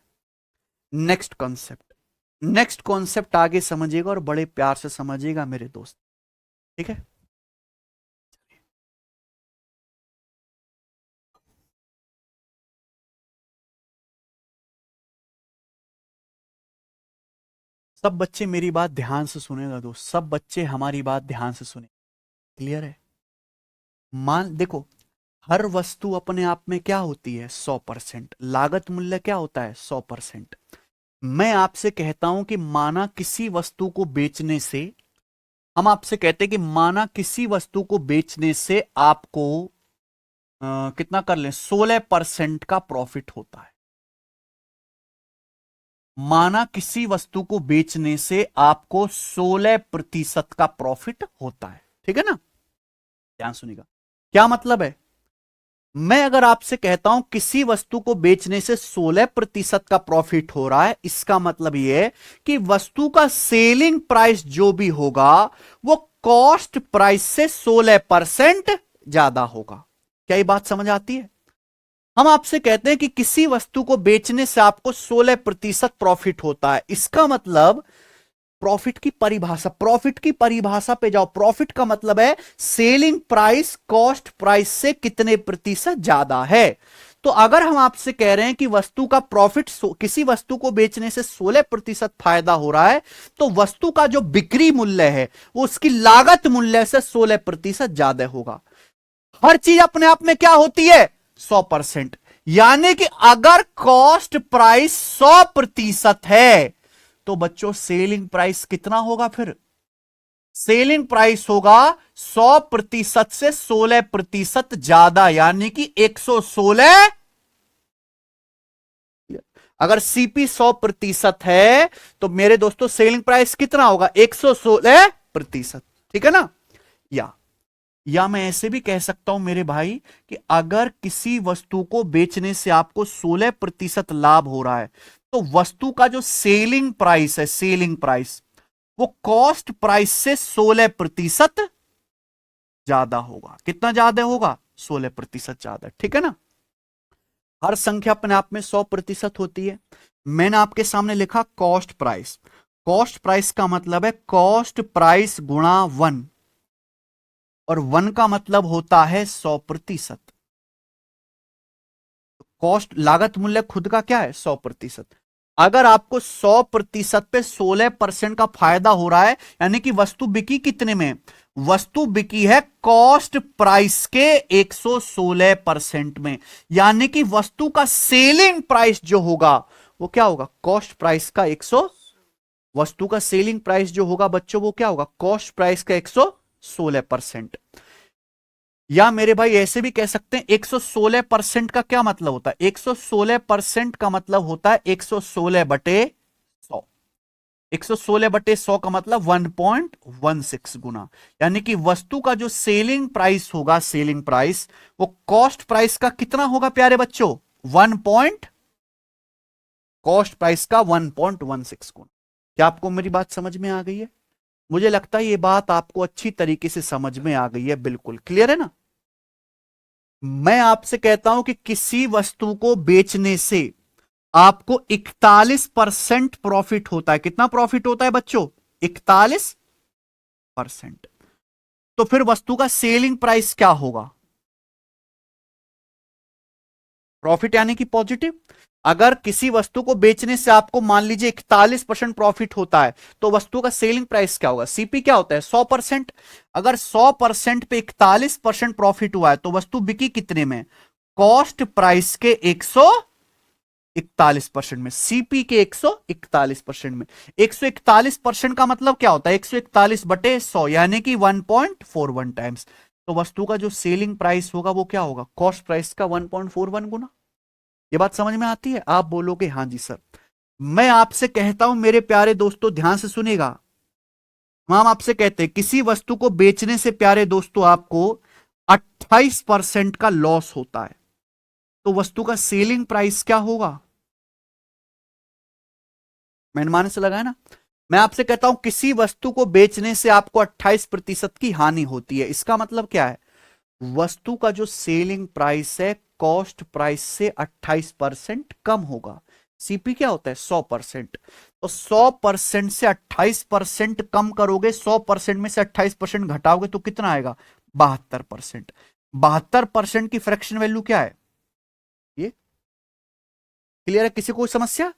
नेक्स्ट कॉन्सेप्ट। नेक्स्ट कॉन्सेप्ट आगे समझिएगा और बड़े प्यार से समझिएगा मेरे दोस्त, ठीक है? सब बच्चे मेरी बात ध्यान से सुनेगा दोस्त, सब बच्चे हमारी बात ध्यान से सुने। क्लियर है? मान देखो, हर वस्तु अपने आप में क्या होती है? 100%। लागत मूल्य क्या होता है? 100%। मैं आपसे कहता हूं कि माना किसी वस्तु को बेचने से, हम आपसे कहते हैं कि माना किसी वस्तु को बेचने से आपको कितना कर लें, 16% का प्रॉफिट होता है। माना किसी वस्तु को बेचने से आपको 16% का प्रॉफिट होता है, ठीक है ना? ध्यान सुनिएगा, क्या मतलब है? मैं अगर आपसे कहता हूं किसी वस्तु को बेचने से 16% का प्रॉफिट हो रहा है, इसका मतलब यह है कि वस्तु का सेलिंग प्राइस जो भी होगा वो कॉस्ट प्राइस से 16% ज्यादा होगा। क्या ये बात समझ आती है? हम आपसे कहते हैं कि किसी वस्तु को बेचने से आपको 16% प्रॉफिट होता है, इसका मतलब प्रॉफिट की परिभाषा, प्रॉफिट की परिभाषा पे जाओ। प्रॉफिट का मतलब है सेलिंग प्राइस कॉस्ट प्राइस से कितने प्रतिशत ज्यादा है। तो अगर हम आपसे कह रहे हैं कि वस्तु का प्रॉफिट, किसी वस्तु को बेचने से 16% फायदा हो रहा है, तो वस्तु का जो बिक्री मूल्य है वो उसकी लागत मूल्य से 16% ज्यादा होगा। हर चीज अपने आप में क्या होती है? 100%। यानी कि अगर कॉस्ट प्राइस 100% है तो बच्चों सेलिंग प्राइस कितना होगा? फिर सेलिंग प्राइस होगा 100% से 16% ज्यादा, यानी कि 116। अगर सीपी 100% है तो मेरे दोस्तों सेलिंग प्राइस कितना होगा? 116%, ठीक है ना? या मैं ऐसे भी कह सकता हूं मेरे भाई कि अगर किसी वस्तु को बेचने से आपको 16% लाभ हो रहा है तो वस्तु का जो सेलिंग प्राइस है, सेलिंग प्राइस, वो कॉस्ट प्राइस से 16% ज्यादा होगा। कितना ज्यादा होगा? 16% ज्यादा, ठीक है ना? हर संख्या अपने आप में 100% होती है। मैंने आपके सामने लिखा कॉस्ट प्राइस। कॉस्ट प्राइस का मतलब है कॉस्ट प्राइस गुणा 1, और 1 का मतलब होता है 100%। कॉस्ट, लागत मूल्य खुद का क्या है? 100%। अगर आपको 100% पे 16% का फायदा हो रहा है, यानी कि वस्तु बिकी कितने में? वस्तु बिकी है कॉस्ट प्राइस के 116% में, यानी कि वस्तु का सेलिंग प्राइस जो होगा वो क्या होगा? कॉस्ट प्राइस का 100, वस्तु का सेलिंग प्राइस जो होगा बच्चों वो क्या होगा? कॉस्ट प्राइस का 116%। या मेरे भाई ऐसे भी कह सकते हैं 116% का क्या मतलब होता है? 116% का मतलब होता है 116/100। 116/100 का मतलब 1.16 गुना, यानी कि वस्तु का जो सेलिंग प्राइस होगा, सेलिंग प्राइस, वो कॉस्ट प्राइस का कितना होगा प्यारे बच्चों? 1 पॉइंट, कॉस्ट प्राइस का 1.16 गुना। क्या आपको मेरी बात समझ में आ गई है? मुझे लगता है ये बात आपको अच्छी तरीके से समझ में आ गई है, बिल्कुल क्लियर है ना? मैं आपसे कहता हूं कि किसी वस्तु को बेचने से आपको 41% प्रॉफिट होता है। कितना प्रॉफिट होता है बच्चों? 41%। तो फिर वस्तु का सेलिंग प्राइस क्या होगा? प्रॉफिट यानी कि पॉजिटिव। अगर किसी वस्तु को बेचने से आपको मान लीजिए 41% प्रॉफिट होता है तो वस्तु का सेलिंग प्राइस क्या होगा? सीपी क्या होता है? 100%। अगर 100% पे 41% प्रॉफिट हुआ है तो वस्तु बिकी कितने में? कॉस्ट प्राइस के 141% में, सीपी के 141% में। 141% का मतलब क्या होता है? 141/100, यानी कि 1.41 टाइम्स। तो वस्तु का जो सेलिंग प्राइस होगा वो क्या होगा? कॉस्ट प्राइस का 1.41 गुना। ये बात समझ में आती है? आप बोलोगे हां जी सर। मैं आपसे कहता हूं मेरे प्यारे दोस्तों, ध्यान से सुनेगा, हम आपसे कहते हैं किसी वस्तु को बेचने से प्यारे दोस्तों आपको 28% का लॉस होता है, तो वस्तु का सेलिंग प्राइस क्या होगा? मनमाने से लगाए ना। मैं आपसे कहता हूं किसी वस्तु को बेचने से आपको 28% की हानि होती है, इसका मतलब क्या है? वस्तु का जो सेलिंग प्राइस है कॉस्ट प्राइस से 28% कम होगा। सीपी क्या होता है? 100%। तो 100% से 28% कम करोगे, 100% में से 28% घटाओगे तो कितना आएगा? 72%। 72% की फ्रैक्शन वैल्यू क्या है? ये क्लियर है? किसी को समस्या?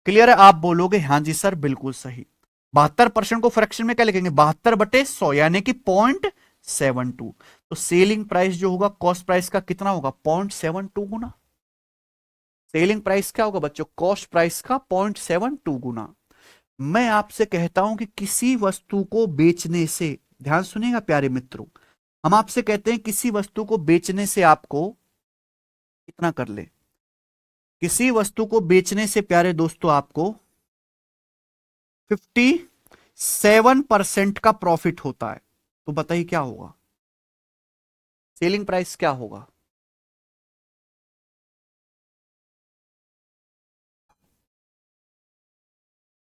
क्लियर है? आप बोलोगे हाँ जी सर बिल्कुल सही। 72% को फ्रैक्शन में क्या लिखेंगे? 72/100 यानी कि 0.72। तो सेलिंग प्राइस जो होगा कॉस्ट प्राइस का कितना होगा? 0.72 गुना। सेलिंग प्राइस क्या होगा बच्चों? कॉस्ट प्राइस का 0.72 गुना। मैं आपसे कहता हूं कि किसी वस्तु को बेचने से, ध्यान सुनिएगा प्यारे मित्रों, हम आपसे कहते हैं किसी वस्तु को बेचने से आपको कितना कर ले? किसी वस्तु को बेचने से प्यारे दोस्तों आपको 57% का प्रॉफिट होता है। तो बताइए क्या होगा? सेलिंग प्राइस क्या होगा?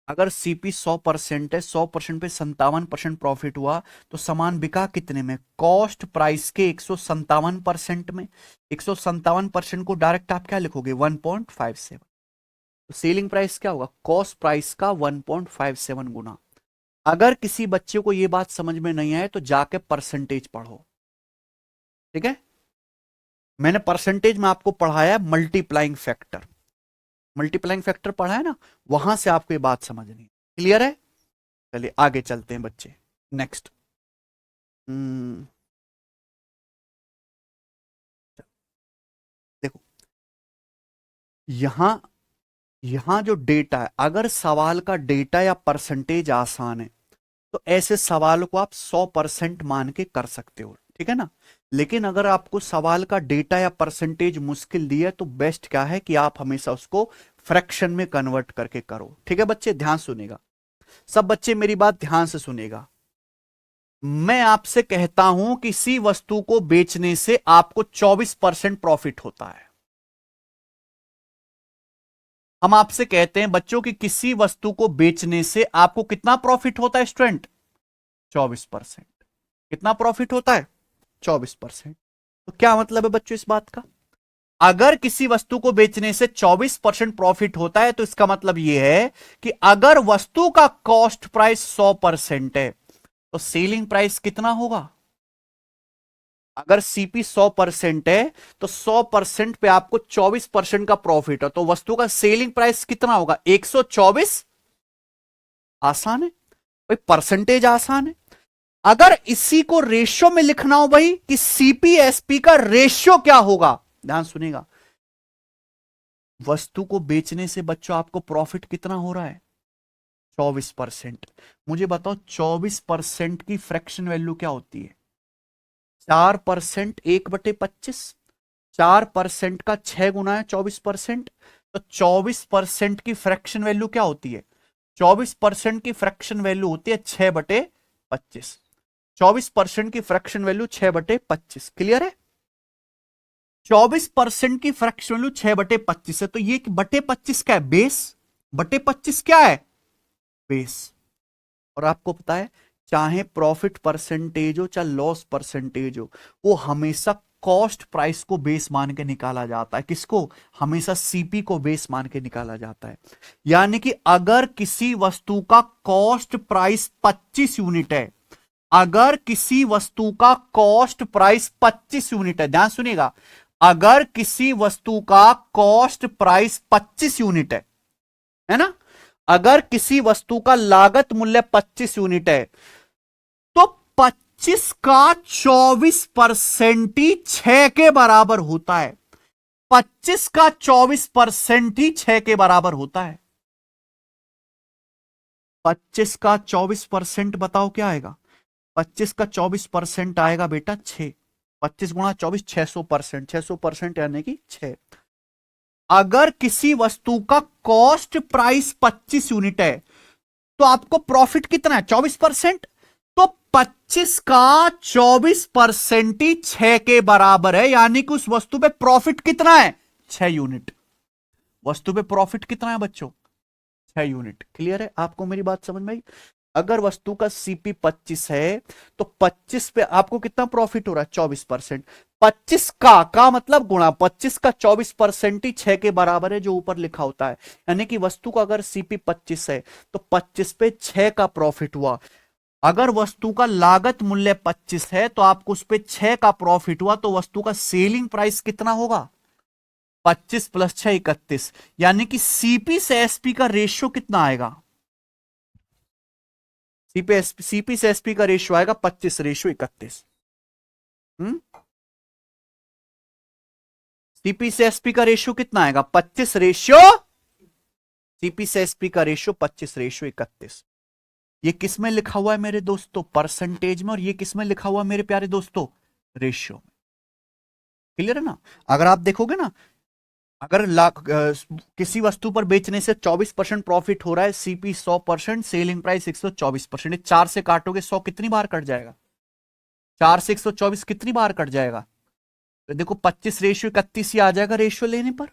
अगर सीपी 100% है, 100% पे 57% प्रॉफिट हुआ, तो सामान बिका कितने में? कॉस्ट प्राइस के 157% में। 157% को डायरेक्ट आप क्या लिखोगे? 1.57। तो सेलिंग प्राइस क्या होगा? कॉस्ट प्राइस का 1.57 गुना। अगर किसी बच्चे को यह बात समझ में नहीं आए तो जाके परसेंटेज पढ़ो, ठीक है? मैंने परसेंटेज में आपको पढ़ाया मल्टीप्लाइंग फैक्टर। मल्टीप्लाइंग फैक्टर पढ़ा है ना, वहां से आपको ये बात समझनी है। क्लियर है? चलिए आगे चलते हैं बच्चे। नेक्स्ट। देखो यहां यहां जो डेटा है, अगर सवाल का डेटा या परसेंटेज आसान है तो ऐसे सवाल को आप 100% मान के कर सकते हो, ठीक है ना। लेकिन अगर आपको सवाल का डेटा या परसेंटेज मुश्किल दिया है तो बेस्ट क्या है कि आप हमेशा उसको फ्रैक्शन में कन्वर्ट करके करो, ठीक है बच्चे? ध्यान सुनेगा सब बच्चे, मेरी बात ध्यान से सुनेगा। मैं आपसे कहता हूं किसी वस्तु को बेचने से आपको 24% प्रॉफिट होता है। हम आपसे कहते हैं बच्चों कि किसी वस्तु को बेचने से आपको कितना प्रॉफिट होता है स्टूडेंट? 24%। कितना प्रॉफिट होता है? 24%। तो क्या मतलब है बच्चों इस बात का? अगर किसी वस्तु को बेचने से 24% प्रॉफिट होता है तो इसका मतलब यह है कि अगर वस्तु का कॉस्ट प्राइस 100% है तो सेलिंग प्राइस कितना होगा? अगर सीपी 100% है तो 100% पे आपको 24% का प्रॉफिट है, तो वस्तु का सेलिंग प्राइस कितना होगा? 124। आसान है भाई, परसेंटेज आसान है। अगर इसी को रेशियो में लिखना हो भाई कि सीपीएसपी का रेशियो क्या होगा, ध्यान सुनेगा। वस्तु को बेचने से बच्चों आपको प्रॉफिट कितना हो रहा है? 24%। मुझे बताओ 24% की फ्रैक्शन वैल्यू क्या होती है? 4%, 1/25। 4% का 6 गुना है 24%। तो 24% की फ्रैक्शन वैल्यू क्या होती है? 24% की फ्रैक्शन वैल्यू होती है 6/25। 24% की फ्रैक्शन वैल्यू 6/25। क्लियर है? 24% की फ्रैक्शन वैल्यू 6/25 है, तो ये बटे 25 क्या है? बेस। बटे 25 क्या है? बेस। और आपको पता है चाहे प्रॉफिट परसेंटेज हो चाहे लॉस परसेंटेज हो, वो हमेशा कॉस्ट प्राइस को बेस मान के निकाला जाता है। किसको? हमेशा सीपी को बेस मान के निकाला जाता है। यानी कि अगर किसी वस्तु का कॉस्ट प्राइस 25 यूनिट है, अगर किसी वस्तु का कॉस्ट प्राइस 25 यूनिट है, ध्यान सुनिएगा, अगर किसी वस्तु का कॉस्ट प्राइस 25 यूनिट है ना, अगर किसी वस्तु का लागत मूल्य 25 यूनिट है तो 25 का 24% ही 6 के बराबर होता है। 25 का 24% ही 6 के बराबर होता है। 25 का 24% बताओ क्या आएगा? 25 का 24% आएगा बेटा 6। 25 गुणा 24 600%। 600% यानी कि 6। अगर किसी वस्तु का कॉस्ट प्राइस 25 यूनिट है तो आपको प्रॉफिट कितना है? 24%। तो 25 का 24% ही 6 के बराबर है, यानी कि उस वस्तु पे प्रॉफिट कितना है? 6 यूनिट। वस्तु पे प्रॉफिट कितना है बच्चों? 6 यूनिट। क्लियर है आपको मेरी बात समझ में आई? अगर वस्तु का सीपी 25 है तो 25 पे आपको कितना प्रॉफिट हो रहा है? 24%। 25 का मतलब गुणा 25 का 24% ही 6 के बराबर है, जो ऊपर लिखा होता है। यानी कि वस्तु का अगर सीपी 25 है तो 25 पे 6 का प्रॉफिट हुआ। अगर वस्तु का लागत मूल्य 25 है तो आपको उस पे 6 का प्रॉफिट हुआ, तो वस्तु का सेलिंग प्राइस कितना होगा? 25 प्लस 6 31। यानी कि सीपी से एसपी का रेशियो कितना आएगा? सीपी से एसपी का रेशियो आएगा 25:31। सीपी से एसपी का रेशियो कितना आएगा? 25 रेशियो, सीपी से एसपी का रेशियो 25:31। ये किस में लिखा हुआ है मेरे दोस्तों? परसेंटेज में। और ये किस में लिखा हुआ है मेरे प्यारे दोस्तों? रेशियो में। क्लियर है ना? अगर आप देखोगे ना, अगर किसी वस्तु पर बेचने से 24% प्रॉफिट हो रहा है, सीपी 100%, सेलिंग प्राइस 124%, 4 से काटोगे 100 कितनी बार कट जाएगा? 4 से 124 कितनी बार कट जाएगा? तो देखो 25:31 ही आ जाएगा रेशियो लेने पर।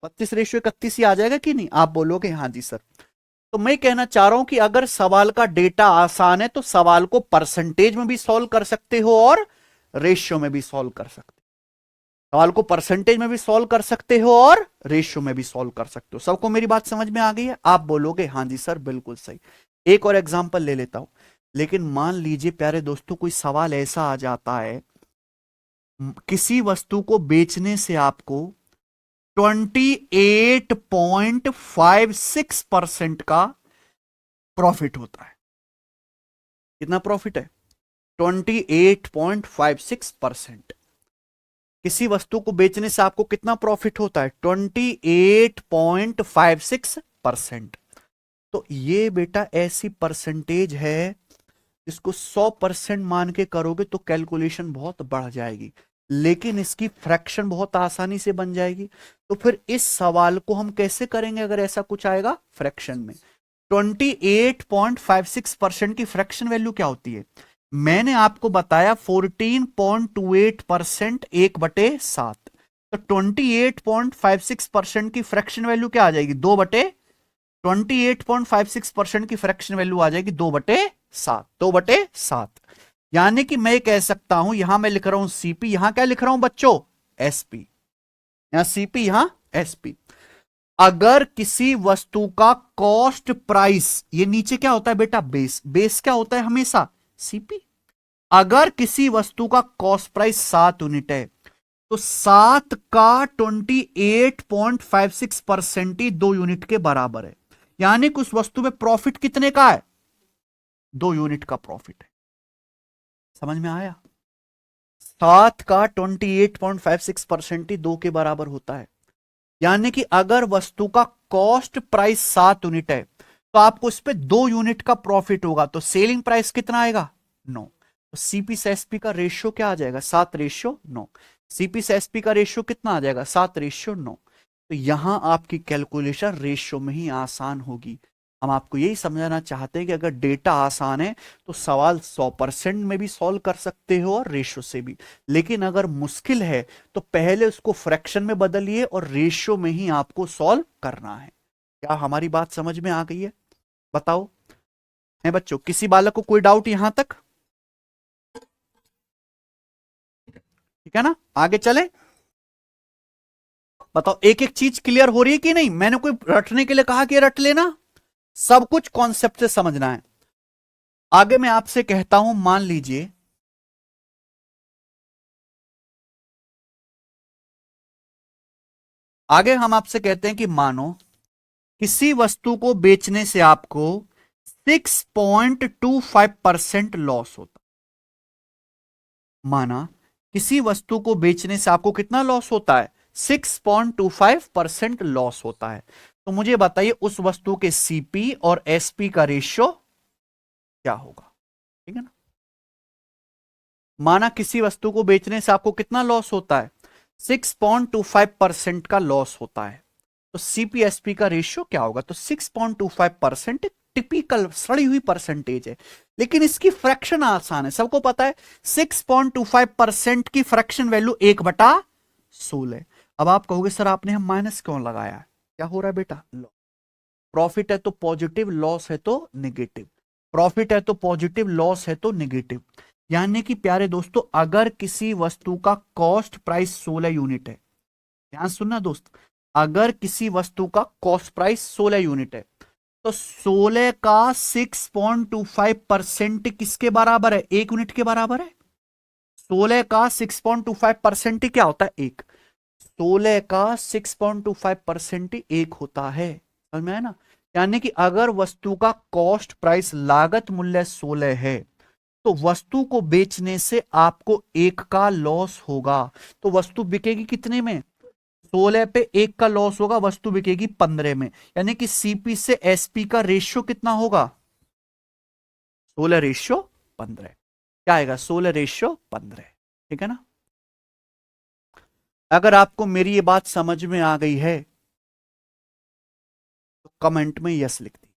25:31 ही आ जाएगा कि नहीं? आप बोलोगे हाँ जी सर। तो मैं कहना चाह रहा हूं कि अगर सवाल का डेटा आसान है तो सवाल को परसेंटेज में भी सॉल्व कर सकते हो और रेशियो में भी सॉल्व कर सकते हो। सवाल को परसेंटेज में भी सॉल्व कर सकते हो और रेशियो में भी सॉल्व कर सकते हो। सबको मेरी बात समझ में आ गई है? आप बोलोगे हाँ जी सर बिल्कुल सही। एक और एग्जांपल ले लेता हूं। लेकिन मान लीजिए प्यारे दोस्तों कोई सवाल ऐसा आ जाता है, किसी वस्तु को बेचने से आपको 28.56% का प्रॉफिट होता है। कितना प्रॉफिट है? 28.56%। किसी वस्तु को बेचने से आपको कितना प्रॉफिट होता है? 28.56%। तो ये बेटा ऐसी परसेंटेज है इसको 100% मान के करोगे तो कैलकुलेशन बहुत बढ़ जाएगी, लेकिन इसकी फ्रैक्शन बहुत आसानी से बन जाएगी। तो फिर इस सवाल को हम कैसे करेंगे अगर ऐसा कुछ आएगा फ्रैक्शन में? 28.56% की फ्रैक्शन वैल्यू क्या होती है? मैंने आपको बताया 14.28% 1/7। तो 28.56% की फ्रैक्शन वैल्यू क्या आ जाएगी? 28.56% की फ्रैक्शन वैल्यू आ जाएगी 2/7। 2/7। यानी कि मैं कह सकता हूं, यहां मैं लिख रहा हूं सीपी, यहां क्या लिख रहा हूं बच्चों? एसपी। यहां सीपी, यहां एसपी। अगर किसी वस्तु का कॉस्ट प्राइस, ये नीचे क्या होता है बेटा? बेस। बेस क्या होता है हमेशा? सीपी। अगर किसी वस्तु का कॉस्ट प्राइस 7 यूनिट है तो 7 का 28.56% ही 2 यूनिट के बराबर है। यानी कि उस वस्तु में प्रॉफिट कितने का है? 2 यूनिट का प्रॉफिट है। समझ में आया? 7 का 28.56% ही 2 के बराबर होता है। यानी कि अगर वस्तु का कॉस्ट प्राइस 7 यूनिट है तो आपको इस पे 2 यूनिट का प्रॉफिट होगा, तो सेलिंग प्राइस कितना आएगा? 9। तो सीपी से एसपी का रेशियो क्या आ जाएगा? 7:9। सीपी से एसपी का रेशियो कितना आ जाएगा? 7:9। तो यहां आपकी कैलकुलेशन रेशियो में ही आसान होगी। हम आपको यही समझाना चाहते हैं कि अगर डेटा आसान है तो सवाल 100% में भी सॉल्व कर सकते हो और रेशियो से भी। लेकिन अगर मुश्किल है तो पहले उसको फ्रैक्शन में बदलिए और रेशियो में ही आपको सॉल्व करना है। क्या हमारी बात समझ में आ गई है? बताओ है बच्चों, किसी बालक को कोई डाउट यहां तक? ठीक है ना? आगे चले। बताओ एक एक चीज क्लियर हो रही है कि नहीं? मैंने कोई रटने के लिए कहा कि रट लेना, सब कुछ कॉन्सेप्ट से समझना है। आगे मैं आपसे कहता हूं, मान लीजिए आगे हम आपसे कहते हैं कि मानो किसी वस्तु को बेचने से आपको 6.25% लॉस होता। माना किसी वस्तु को बेचने से आपको कितना लॉस होता है? 6.25% लॉस होता है। तो मुझे बताइए उस वस्तु के सीपी और एसपी का रेशियो क्या होगा? ठीक है ना? माना किसी वस्तु को बेचने से आपको कितना लॉस होता है? 6.25% का लॉस होता है। तो सीपीएसपी का रेशियो क्या होगा? तो 6.25% टिपिकल सड़ी हुई परसेंटेज है, लेकिन इसकी फ्रैक्शन आसान है, सबको पता है 6.25% की फ्रैक्शन वैल्यू 1/16। अब आप कहोगे सर आपने हम माइनस क्यों लगाया, क्या हो रहा है बेटा, प्रॉफिट है तो पॉजिटिव, लॉस है तो नेगेटिव, प्रॉफिट है तो पॉजिटिव, लॉस है तो नेगेटिव। यानी कि प्यारे दोस्तों, अगर किसी वस्तु का कॉस्ट प्राइस 16 यूनिट है, ध्यान सुनना दोस्त, अगर किसी वस्तु का कॉस्ट प्राइस 16 यूनिट है तो 16 का 6.25% किसके बराबर है, 1 यूनिट के बराबर है। 16 का 6.25% क्या होता है, 1। 16 का 6.25% 1 होता है, समझ में आया ना। यानी कि अगर वस्तु का कॉस्ट प्राइस लागत मूल्य 16 है तो वस्तु को बेचने से आपको 1 का लॉस होगा। तो वस्तु बिकेगी कितने में, 16 पे 1 का लॉस होगा, वस्तु बिकेगी 15 में। यानी कि सीपी से एसपी का रेशियो कितना होगा, 16:15। क्या आएगा, 16:15, ठीक है ना। अगर आपको मेरी ये बात समझ में आ गई है तो कमेंट में यस लिख दी।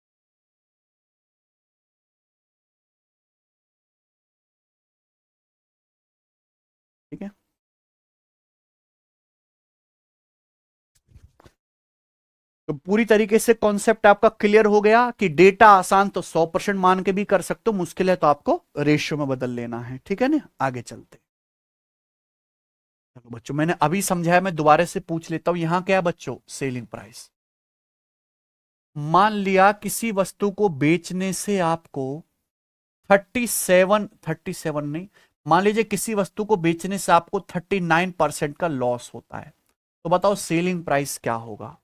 ठीक है, तो पूरी तरीके से कॉन्सेप्ट आपका क्लियर हो गया कि डेटा आसान तो 100% मान के भी कर सकते हो, मुश्किल है तो आपको रेशियो में बदल लेना है, ठीक है ना। आगे चलते, चलो बच्चों, मैंने अभी समझाया, मैं दोबारा से पूछ लेता हूं। यहां क्या है बच्चों, सेलिंग प्राइस। मान लिया किसी वस्तु को बेचने से आपको 37 नहीं, मान लीजिए किसी वस्तु को बेचने से आपको 39% का लॉस होता है, तो बताओ सेलिंग प्राइस क्या होगा।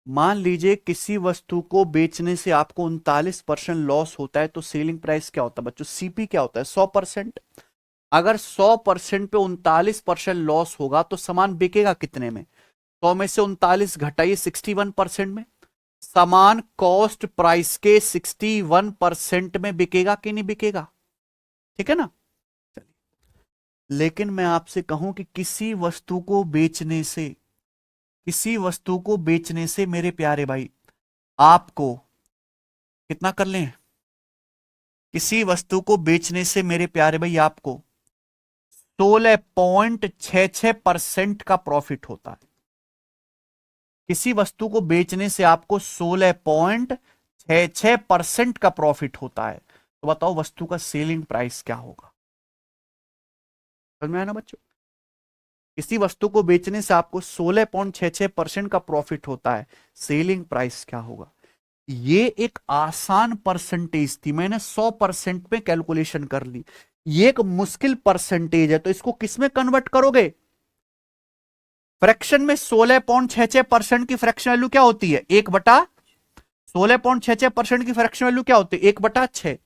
मान लीजिए किसी वस्तु को बेचने से आपको 39% लॉस होता है, तो सेलिंग प्राइस क्या होता है बच्चों, सीपी क्या होता है, 100%। अगर 100% पे 39% लॉस होगा तो सामान बिकेगा कितने में, 100 में से 39 घटाइए 61% में, सामान कॉस्ट प्राइस के 61% में बिकेगा कि नहीं बिकेगा, ठीक है ना। चलिए, लेकिन मैं आपसे कहूं कि किसी वस्तु को बेचने से, किसी वस्तु को बेचने से मेरे प्यारे भाई आपको कितना कर लें, किसी वस्तु को बेचने से मेरे प्यारे भाई आपको 16.66% का प्रॉफिट होता है। किसी वस्तु को बेचने से आपको 16.66% का प्रॉफिट होता है, तो बताओ वस्तु का सेलिंग प्राइस क्या होगा। समझ में आया ना बच्चों, किसी वस्तु को बेचने से आपको 16.66% का प्रॉफिट होता है, सेलिंग प्राइस क्या होगा। ये एक आसान परसेंटेज थी, मैंने 100% पे कैलकुलेशन कर ली। ये एक मुश्किल परसेंटेज है, तो इसको किस में कन्वर्ट करोगे, फ्रैक्शन में। 16.66% की फ्रैक्शन वैल्यू क्या होती है, 1/16.66% की फ्रैक्शन वैल्यू क्या होती है, 1/6।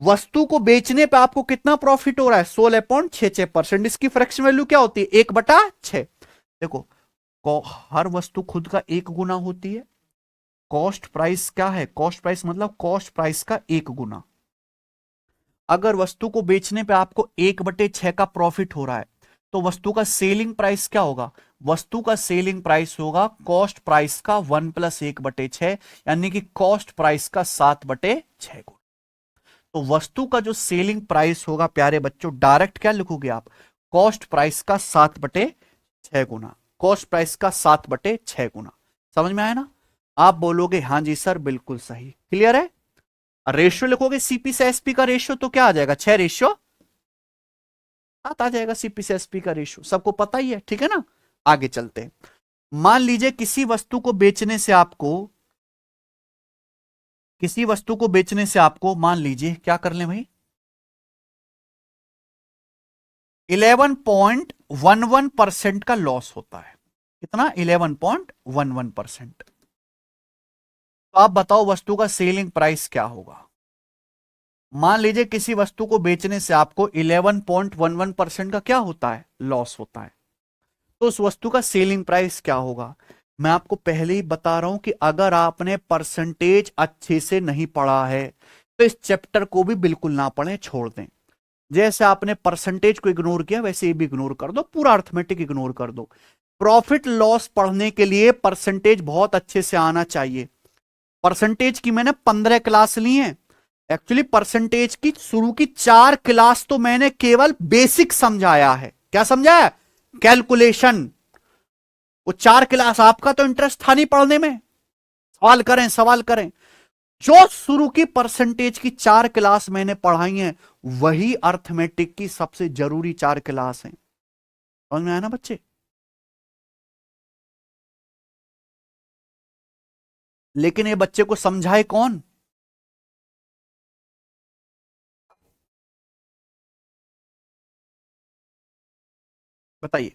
वस्तु को बेचने पे आपको कितना प्रॉफिट हो रहा है, 16.66%, इसकी फ्रैक्शन वैल्यू क्या होती है, 1/6। देखो, हर वस्तु खुद का 1 गुना होती है। कॉस्ट प्राइस क्या है, कॉस्ट प्राइस मतलब कॉस्ट प्राइस का 1 गुना। अगर वस्तु को बेचने पे आपको 1/6 का प्रॉफिट हो रहा है, तो वस्तु का सेलिंग प्राइस क्या होगा, वस्तु का सेलिंग प्राइस होगा कॉस्ट प्राइस का 1 + 1/6, यानी कि कॉस्ट प्राइस का 7/6 गुना। तो वस्तु का जो सेलिंग प्राइस होगा प्यारे बच्चों, डायरेक्ट क्या लिखोगे आप, कॉस्ट प्राइस का 7/6 गुना, कॉस्ट प्राइस का 7/6 गुना। समझ में आया ना। आप बोलोगे हाँ जी सर बिल्कुल सही, क्लियर है। रेशियो लिखोगे सीपी से एसपी का रेशियो, तो क्या आ जाएगा, 6:7 आ जाएगा सीपी से एसपी का रेशियो, सबको पता ही है, ठीक है ना। आगे चलते हैं। मान लीजिए किसी वस्तु को बेचने से आपको, किसी वस्तु को बेचने से आपको मान लीजिए क्या कर लें भाई, 11.11% का लॉस होता है। कितना, 11.11%। तो आप बताओ वस्तु का सेलिंग प्राइस क्या होगा। मान लीजिए किसी वस्तु को बेचने से आपको 11.11% का क्या होता है, लॉस होता है, तो उस वस्तु का सेलिंग प्राइस क्या होगा। मैं आपको पहले ही बता रहा हूं कि अगर आपने परसेंटेज अच्छे से नहीं पढ़ा है तो इस चैप्टर को भी बिल्कुल ना पढ़ें, छोड़ दें। जैसे आपने परसेंटेज को इग्नोर किया वैसे ये भी इग्नोर कर दो, पूरा अर्थमेटिक इग्नोर कर दो। प्रॉफिट लॉस पढ़ने के लिए परसेंटेज बहुत अच्छे से आना चाहिए। परसेंटेज की मैंने 15 क्लास ली है। एक्चुअली परसेंटेज की शुरू की 4 क्लास तो मैंने केवल बेसिक समझाया है। क्या समझाया? कैलकुलेशन। वो 4 क्लास आपका तो इंटरेस्ट था नहीं पढ़ने में, सवाल करें सवाल करें। जो शुरू की परसेंटेज की 4 क्लास मैंने पढ़ाई हैं, वही अर्थमेटिक की सबसे जरूरी 4 क्लास हैं। समझ में आया ना बच्चे? लेकिन ये बच्चे को समझाए कौन? बताइए।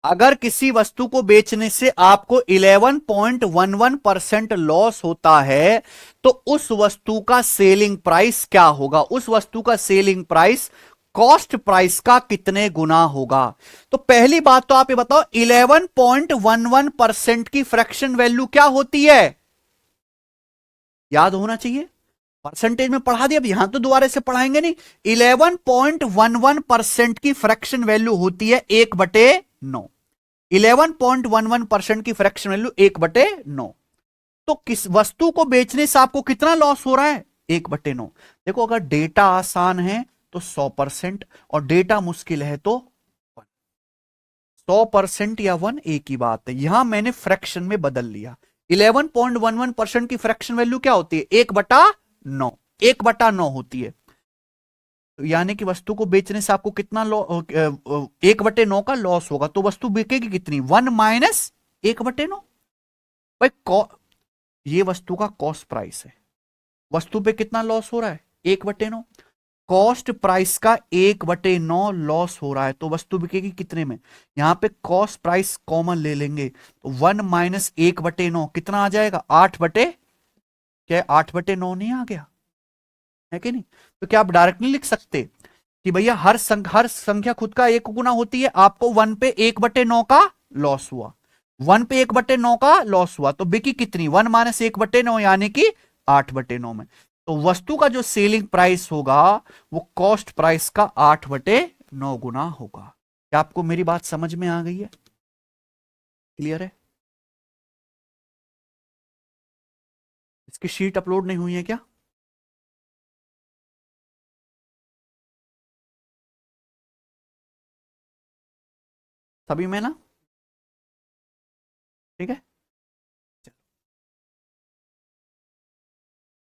अगर किसी वस्तु को बेचने से आपको 11.11% लॉस होता है, तो उस वस्तु का सेलिंग प्राइस क्या होगा? उस वस्तु का सेलिंग प्राइस कॉस्ट प्राइस का कितने गुना होगा? तो पहली बात तो आप ये बताओ, 11.11% की फ्रैक्शन वैल्यू क्या होती है? याद होना चाहिए। परसेंटेज में पढ़ा दिया, अब यहां तो दोबारा से पढ़ाएंगे नहीं। 11.11% की फ्रैक्शन वैल्यू होती है 1/9। 11.11% की फ्रैक्शन वैल्यू 1/9। तो किस वस्तु को बेचने से आपको कितना लॉस हो रहा है? 1/9। देखो, अगर डेटा आसान है तो 100%, और डेटा मुश्किल है तो 100% या 1 एक ही बात है। यहां मैंने फ्रैक्शन में बदल लिया। 11.11% की फ्रैक्शन वैल्यू क्या होती है? 1/9। 1/9 होती है। तो यानी कि वस्तु को बेचने से आपको कितना 1/9 का लॉस होगा। तो वस्तु बिकेगी कितनी? 1 माइनस 1/9। भाई ये वस्तु का कॉस्ट प्राइस है। वस्तु पे कितना लॉस हो रहा है? 1/9। कॉस्ट प्राइस का 1/9 लॉस हो रहा है, तो वस्तु बिकेगी कितने में? यहां पे कॉस्ट प्राइस कॉमन ले लेंगे, तो 1 माइनस 1/9 कितना आ जाएगा? 8 क्या 8/9 नहीं आ गया है कि नहीं? तो क्या आप डायरेक्ट नहीं लिख सकते कि भैया हर संख्या खुद का एक गुना होती है? आपको 1 पे 1/9 का लॉस हुआ, 1 पे 1/9 का लॉस हुआ, तो बिकी कितनी? 1 माइनस 1/9 यानी कि 8/9 में। तो वस्तु का जो सेलिंग प्राइस होगा वो कॉस्ट प्राइस का 8/9 गुना होगा। क्या आपको मेरी बात समझ में आ गई है? क्लियर है? इसकी शीट अपलोड नहीं हुई है क्या? सभी में ना? ठीक है।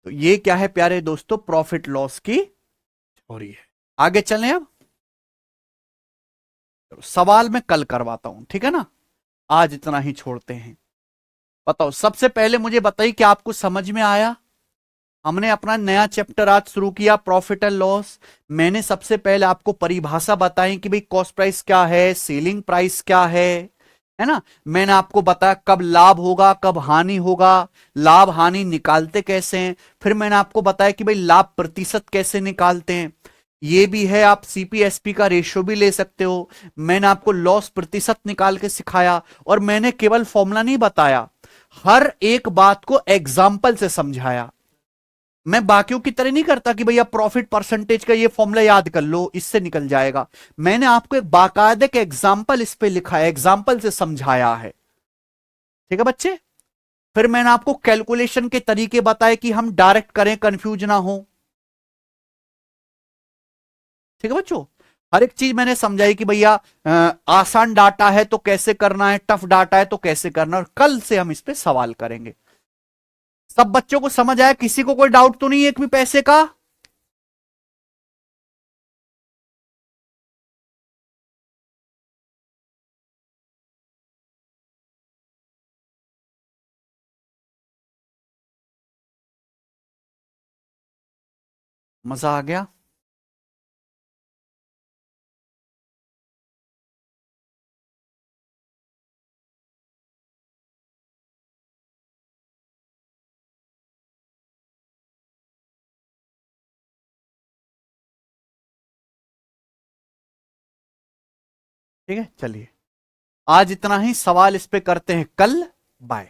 तो ये क्या है प्यारे दोस्तों? प्रॉफिट लॉस की थ्योरी है। आगे चलें अब। सवाल मैं कल करवाता हूं, ठीक है ना? आज इतना ही छोड़ते हैं। बताओ, सबसे पहले मुझे बताइए कि आपको समझ में आया? हमने अपना नया चैप्टर आज शुरू किया, प्रॉफिट एंड लॉस। मैंने सबसे पहले आपको परिभाषा बताई कि भाई कॉस्ट प्राइस क्या है, सेलिंग प्राइस क्या है ना? मैंने आपको बताया कब लाभ होगा, कब हानि होगा, लाभ हानि निकालते कैसे हैं। फिर मैंने आपको बताया कि भाई लाभ प्रतिशत कैसे निकालते हैं। ये भी है, आप सीपीएसपी का रेशियो भी ले सकते हो। मैंने आपको लॉस प्रतिशत निकाल के सिखाया, और मैंने केवल फॉर्मूला नहीं बताया, हर एक बात को एग्जाम्पल से समझाया। मैं बाकियों की तरह नहीं करता कि भैया प्रॉफिट परसेंटेज का ये फॉर्मूला याद कर लो, इससे निकल जाएगा। मैंने आपको एक बाकायदे के एग्जाम्पल इस पे लिखा है, एग्जाम्पल से समझाया है। ठीक है बच्चे? फिर मैंने आपको कैलकुलेशन के तरीके बताए कि हम डायरेक्ट करें, कंफ्यूज ना हो। ठीक है बच्चों? हर एक चीज मैंने समझाई कि भैया आसान डाटा है तो कैसे करना है, टफ डाटा है तो कैसे करना है, और कल से हम इस पे सवाल करेंगे। सब बच्चों को समझ आया? किसी को कोई डाउट तो नहीं है एक भी पैसे का? मजा आ गया? ठीक है, चलिए आज इतना ही। सवाल इस पे करते हैं कल। बाय।